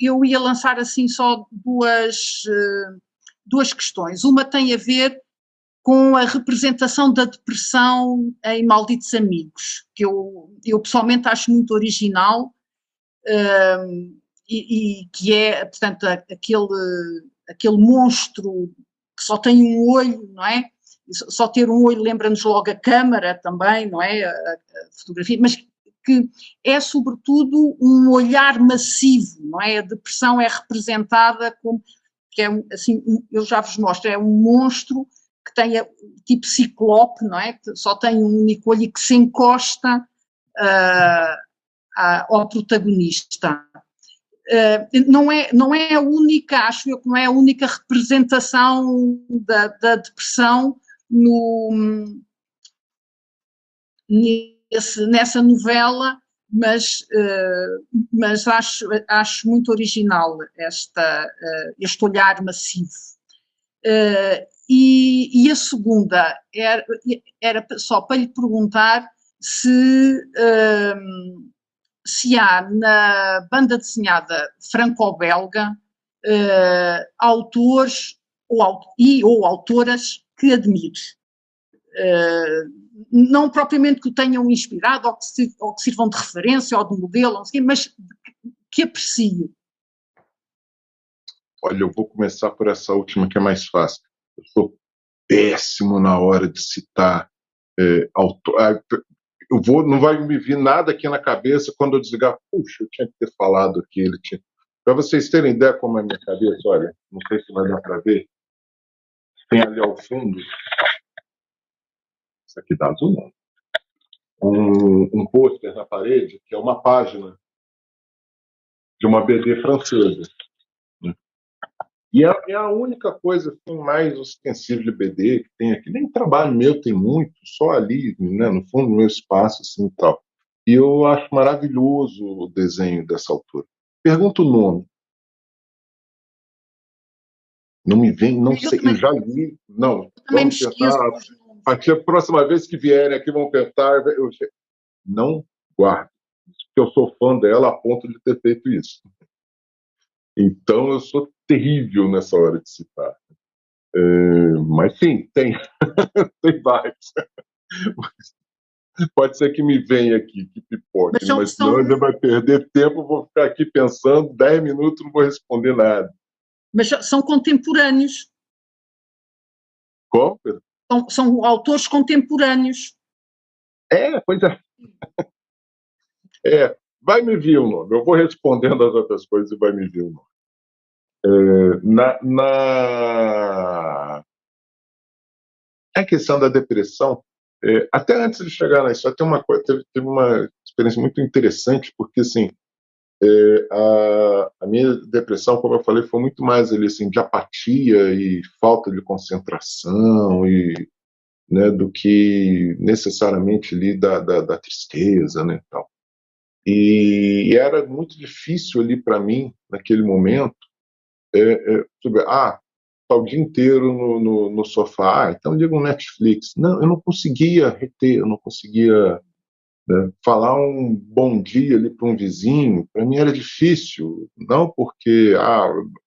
eu ia lançar assim só duas questões. Uma tem a ver com a representação da depressão em Malditos Amigos, que eu pessoalmente acho muito original, e que é, portanto, aquele monstro que só tem um olho, não é? Só ter um olho lembra-nos logo a câmara também, não é? A fotografia, mas que é sobretudo um olhar massivo, não é? A depressão é representada como, que é assim, eu já vos mostro, é um monstro que tem tipo ciclope, não é? Que só tem um único olho e que se encosta ao protagonista. Não é a única, acho eu que não é a única representação da depressão nessa novela, mas acho muito original este olhar massivo. E a segunda era só para lhe perguntar se há na banda desenhada franco-belga autores ou autoras que admire. Não propriamente que o tenham inspirado ou que sirvam de referência ou de modelo, não sei, mas que aprecie.
Olha, eu vou começar por essa última que é mais fácil. Eu sou péssimo na hora de citar autor. Não vai me vir nada aqui na cabeça quando eu desligar. Puxa, eu tinha que ter falado aquilo. Para vocês terem ideia como é a minha cabeça, olha, não sei se vai dar para ver. Tem ali ao fundo. Isso aqui dá azul, não. Um pôster na parede, que é uma página de uma BD francesa. E é a única coisa assim, mais ostensiva de BD que tem aqui. Nem trabalho meu tem muito, só ali, né, no fundo do meu espaço assim, e tal. E eu acho maravilhoso o desenho dessa autora. Pergunta o nome. Não me vem, não sei, eu já li. Não, vamos tentar. A próxima vez que vierem aqui, vão tentar. Não guardo, porque eu sou fã dela a ponto de ter feito isso. Então, eu sou terrível nessa hora de citar. Mas sim, tem vários. Pode ser que me venha aqui, que pipoque, mas senão já vai perder tempo, vou ficar aqui pensando, 10 minutos não vou responder nada.
Mas são contemporâneos.
Como?
São autores contemporâneos.
Pois é. Vai me vir o nome. Eu vou respondendo as outras coisas e vai me vir o nome. A questão da depressão, até antes de chegar na história, teve uma experiência muito interessante, porque assim, a minha depressão, como eu falei, foi muito mais ali, assim, de apatia e falta de concentração né, do que necessariamente ali da tristeza, né, tal. E era muito difícil ali para mim, naquele momento, tá o dia inteiro no sofá, então liga um Netflix. Não, eu não conseguia reter, eu não conseguia, né, falar um bom dia ali para um vizinho. Para mim era difícil, não porque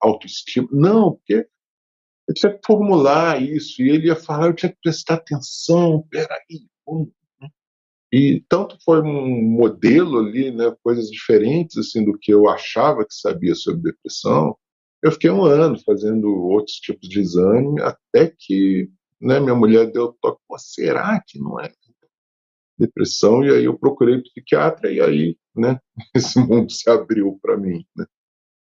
autoestima, não, porque eu tinha que formular isso, e ele ia falar, eu tinha que prestar atenção, peraí, como? E tanto foi um modelo ali, né, coisas diferentes assim do que eu achava que sabia sobre depressão. Eu fiquei 1 ano fazendo outros tipos de exame, até que, né, minha mulher deu toque, será que não é depressão? E aí eu procurei psiquiatra e aí, né, esse mundo se abriu para mim, né?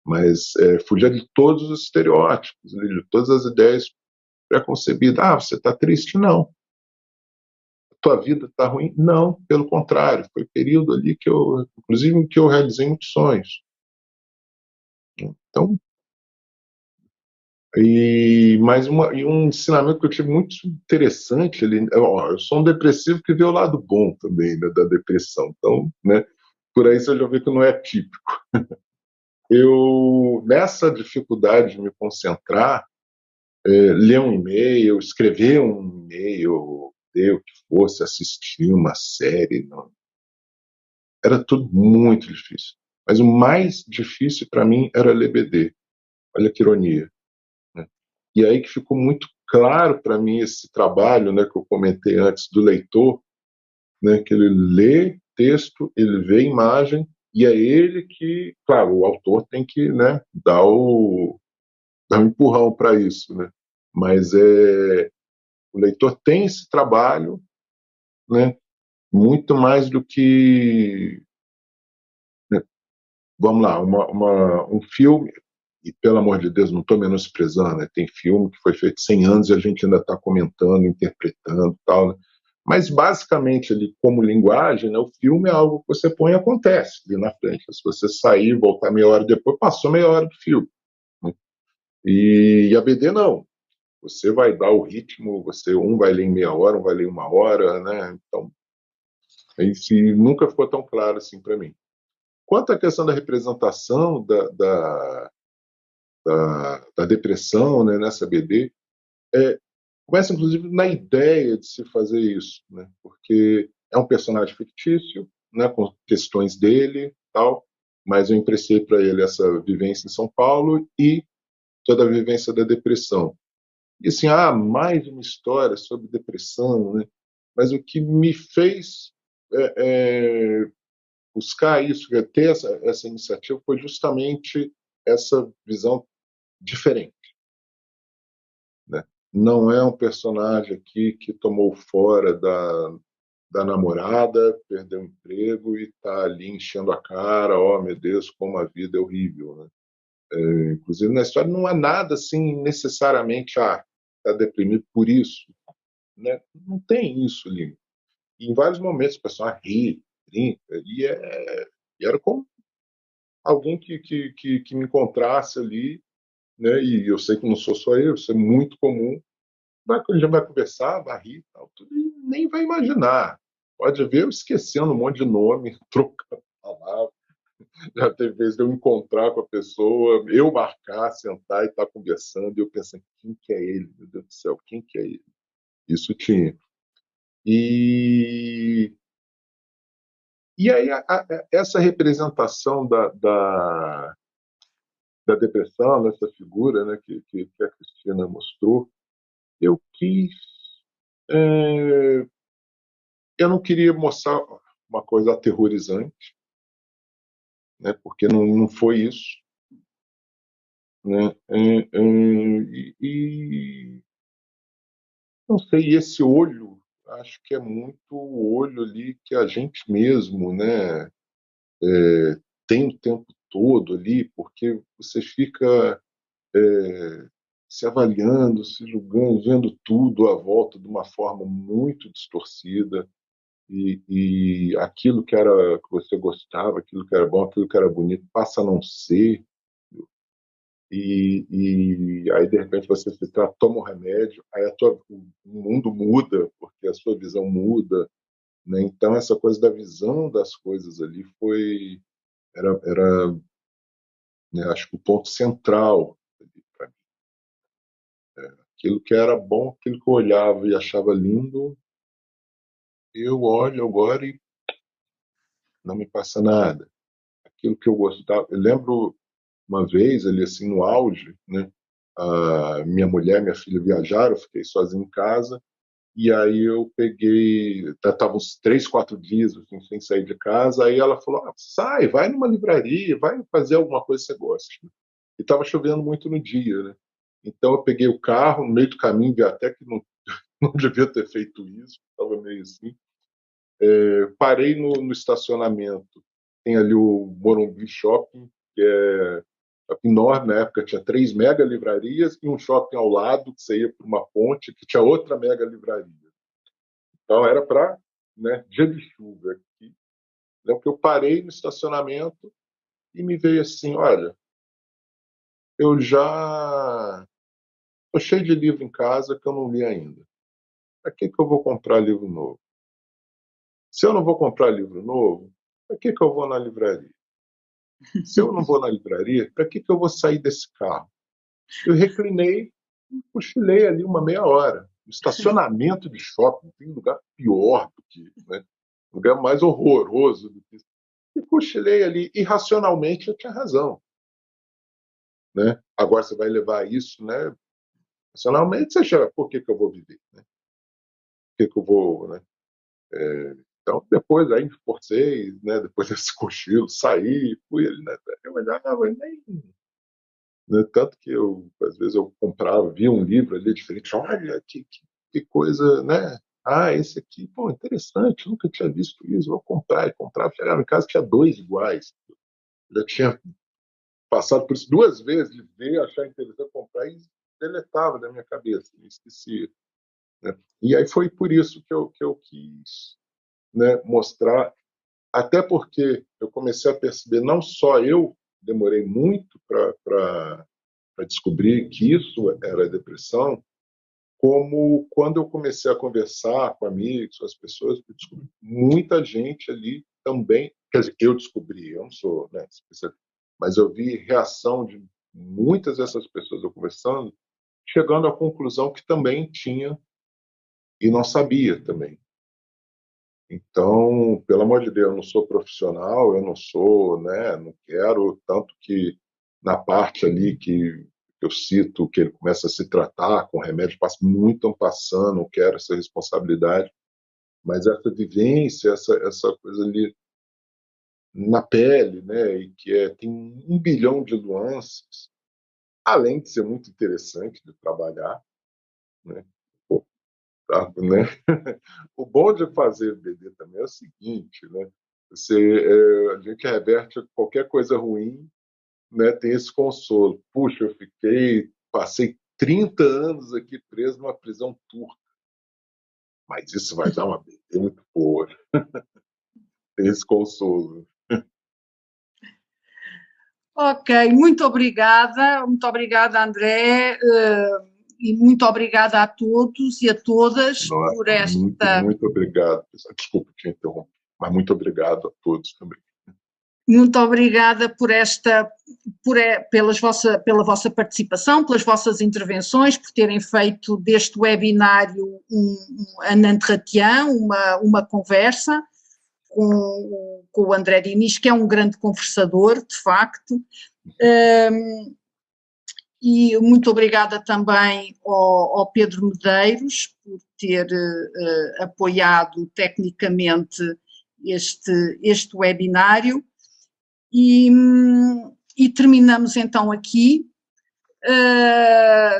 Mas fugia de todos os estereótipos, de todas as ideias preconcebidas. Você está triste? Não. Tua vida está ruim? Não, pelo contrário, foi período ali que eu, inclusive, que eu realizei muitos sonhos. Então, mais um ensinamento que eu tive muito interessante ali, eu sou um depressivo que vê o lado bom também, né, da depressão, então, né, por aí você já vê que não é típico. Eu, nessa dificuldade de me concentrar, ler um e-mail, escrever um e-mail, ler o que fosse, assistir uma série, não, era tudo muito difícil. Mas o mais difícil para mim era ler BD. Olha que ironia, né? E aí que ficou muito claro para mim esse trabalho, né, que eu comentei antes do leitor, né, que ele lê texto, ele vê imagem e é ele que, claro, o autor tem que, né, dar um empurrão para isso, né? Mas o leitor tem esse trabalho, né, muito mais do que, né, vamos lá, um filme, e pelo amor de Deus, não estou menosprezando, né? Tem filme que foi feito 100 anos e a gente ainda está comentando, interpretando, tal, né? Mas basicamente ali como linguagem, né, o filme é algo que você põe e acontece ali na frente. Se você sair e voltar meia hora depois, passou meia hora do filme, né? E a BD não. Você vai dar o ritmo, um vai ler em meia hora, um vai ler em 1 hora, né? Então, isso nunca ficou tão claro assim para mim. Quanto à questão da representação da depressão, né, nessa BD, começa inclusive na ideia de se fazer isso, né, porque é um personagem fictício, né, com questões dele, tal, mas eu emprestei para ele essa vivência em São Paulo e toda a vivência da depressão. E assim, mais uma história sobre depressão, né? Mas o que me fez buscar isso, ter essa iniciativa, foi justamente essa visão diferente, né? Não é um personagem aqui que tomou fora da namorada, perdeu o emprego e está ali enchendo a cara, meu Deus, como a vida é horrível, né? Inclusive na história não há nada assim necessariamente está deprimido por isso, né? Não tem isso ali. E em vários momentos o pessoal ri, brinca, e era como alguém que me encontrasse ali, né? E eu sei que não sou só eu, isso é muito comum. A gente vai conversar, vai rir, tal, tudo, e nem vai imaginar. Pode ver eu esquecendo um monte de nome, trocando palavras. Já teve vezes de eu encontrar com a pessoa, eu marcar, sentar e estar conversando, e eu pensando, quem que é ele? Meu Deus do céu, quem que é ele? Isso tinha. E aí essa representação da depressão, nessa figura, né, que a Cristina mostrou, eu quis. Eu não queria mostrar uma coisa aterrorizante, né, porque não foi isso, né, e não sei, esse olho, acho que é muito o olho ali que a gente mesmo, né, tem o tempo todo ali, porque você fica se avaliando, se julgando, vendo tudo à volta de uma forma muito distorcida, e aquilo que você gostava, aquilo que era bom, aquilo que era bonito, passa a não ser, e aí de repente você se trata, toma um remédio, aí o mundo muda, porque a sua visão muda, né? Então essa coisa da visão das coisas ali era, né, acho que o ponto central para mim. Aquilo que era bom, aquilo que eu olhava e achava lindo, eu olho agora e não me passa nada. Aquilo que eu gostava, eu lembro uma vez ali assim no auge, né? A minha mulher, minha filha viajaram, eu fiquei sozinho em casa E aí eu peguei, estava uns 3, 4 dias assim, sem sair de casa, aí ela falou, sai, vai numa livraria, vai fazer alguma coisa que você gosta. E estava chovendo muito no dia, né? Então eu peguei o carro, no meio do caminho, vi até que não devia ter feito isso, estava meio assim. Parei no estacionamento, tem ali o Morumbi Shopping, que é enorme, na época tinha 3 mega livrarias e um shopping ao lado, que você ia por uma ponte, que tinha outra mega livraria. Então era para, né, dia de chuva aqui. Lembro que eu parei no estacionamento e me veio assim, olha, eu já estou cheio de livro em casa que eu não li ainda. Para que eu vou comprar livro novo? Se eu não vou comprar livro novo, para que eu vou na livraria? Se eu não vou na livraria, para que eu vou sair desse carro? Eu reclinei e cochilei ali uma meia hora. No estacionamento de shopping, tem lugar pior do que isso, né? Lugar mais horroroso do que isso. E cochilei ali. E racionalmente eu tinha razão. Né? Agora você vai levar isso, né? Racionalmente você chega, por que eu vou viver? Né? Por que eu vou... Né? Então, depois aí me forcei, né? Depois desse cochilo, saí, fui ali, né? Eu olhava e nem... Né? Tanto que eu, às vezes, eu comprava, via um livro ali diferente, olha que coisa, né? Esse aqui, pô, interessante, nunca tinha visto isso, vou comprar. E comprava, chegava em casa, tinha 2 iguais. Já tinha passado por isso 2 vezes, de ver, achar interessante comprar e deletava da minha cabeça, esquecia. Né? E aí foi por isso que eu quis, né, mostrar, até porque eu comecei a perceber, não só eu demorei muito para descobrir que isso era depressão, como quando eu comecei a conversar com amigos, com as pessoas, eu descobri muita gente ali também, quer dizer, eu descobri, eu não sou, né, especialista, mas eu vi reação de muitas dessas pessoas eu conversando, chegando à conclusão que também tinha e não sabia também. Então, pelo amor de Deus, eu não sou profissional, eu não sou, né, não quero, tanto que na parte ali que eu cito que ele começa a se tratar com remédio, passa muito en passant, não quero essa responsabilidade, mas essa vivência, essa coisa ali na pele, né, e que tem 1 bilhão de nuances, além de ser muito interessante de trabalhar, né, tá, né? O bom de fazer BD também é o seguinte, né? A gente reverte qualquer coisa ruim, né? Tem esse consolo. Puxa, passei 30 anos aqui preso numa prisão turca, mas isso vai dar uma BD muito boa. Tem esse consolo.
Ok, muito obrigada, André. E muito obrigada a todos e a todas por esta...
Muito obrigado. Desculpa te interromper, mas muito obrigado a todos também.
Muito obrigada pela vossa participação, pelas vossas intervenções, por terem feito deste webinário un entretien, uma conversa com o André Diniz, que é um grande conversador, de facto. E muito obrigada também ao Pedro Medeiros por ter apoiado tecnicamente este webinário. E terminamos então aqui,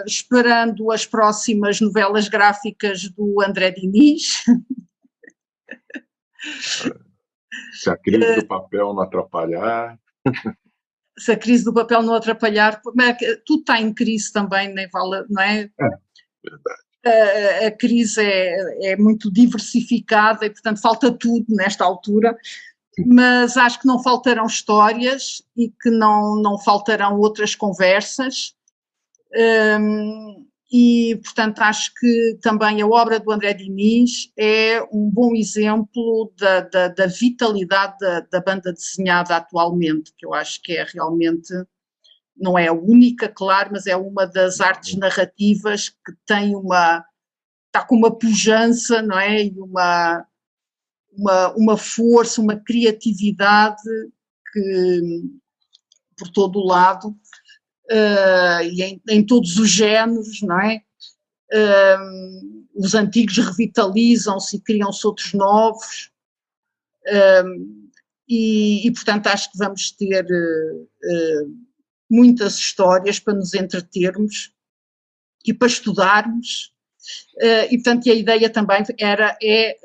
esperando as próximas novelas gráficas do André Diniz.
Se a crise do papel não atrapalhar...
Se a crise do papel não atrapalhar, tudo está em crise também, nem vale, não é?
Verdade.
A crise é muito diversificada e, portanto, falta tudo nesta altura, mas acho que não faltarão histórias e que não faltarão outras conversas. E, portanto, acho que também a obra do André Diniz é um bom exemplo da vitalidade da banda desenhada atualmente, que eu acho que é realmente, não é a única, claro, mas é uma das artes narrativas que está com uma pujança, não é? E uma força, uma criatividade que, por todo o lado, e em todos os géneros, não é? os antigos revitalizam-se e criam-se outros novos, e, portanto, acho que vamos ter muitas histórias para nos entretermos e para estudarmos, e, portanto, a ideia também é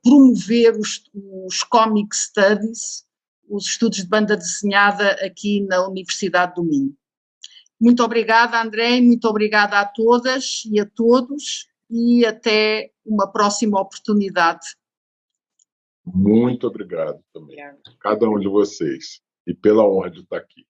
promover os comic studies, os estudos de banda desenhada aqui na Universidade do Minho. Muito obrigada, André, muito obrigada a todas e a todos, e até uma próxima oportunidade.
Muito obrigado também, cada um de vocês, e pela honra de estar aqui.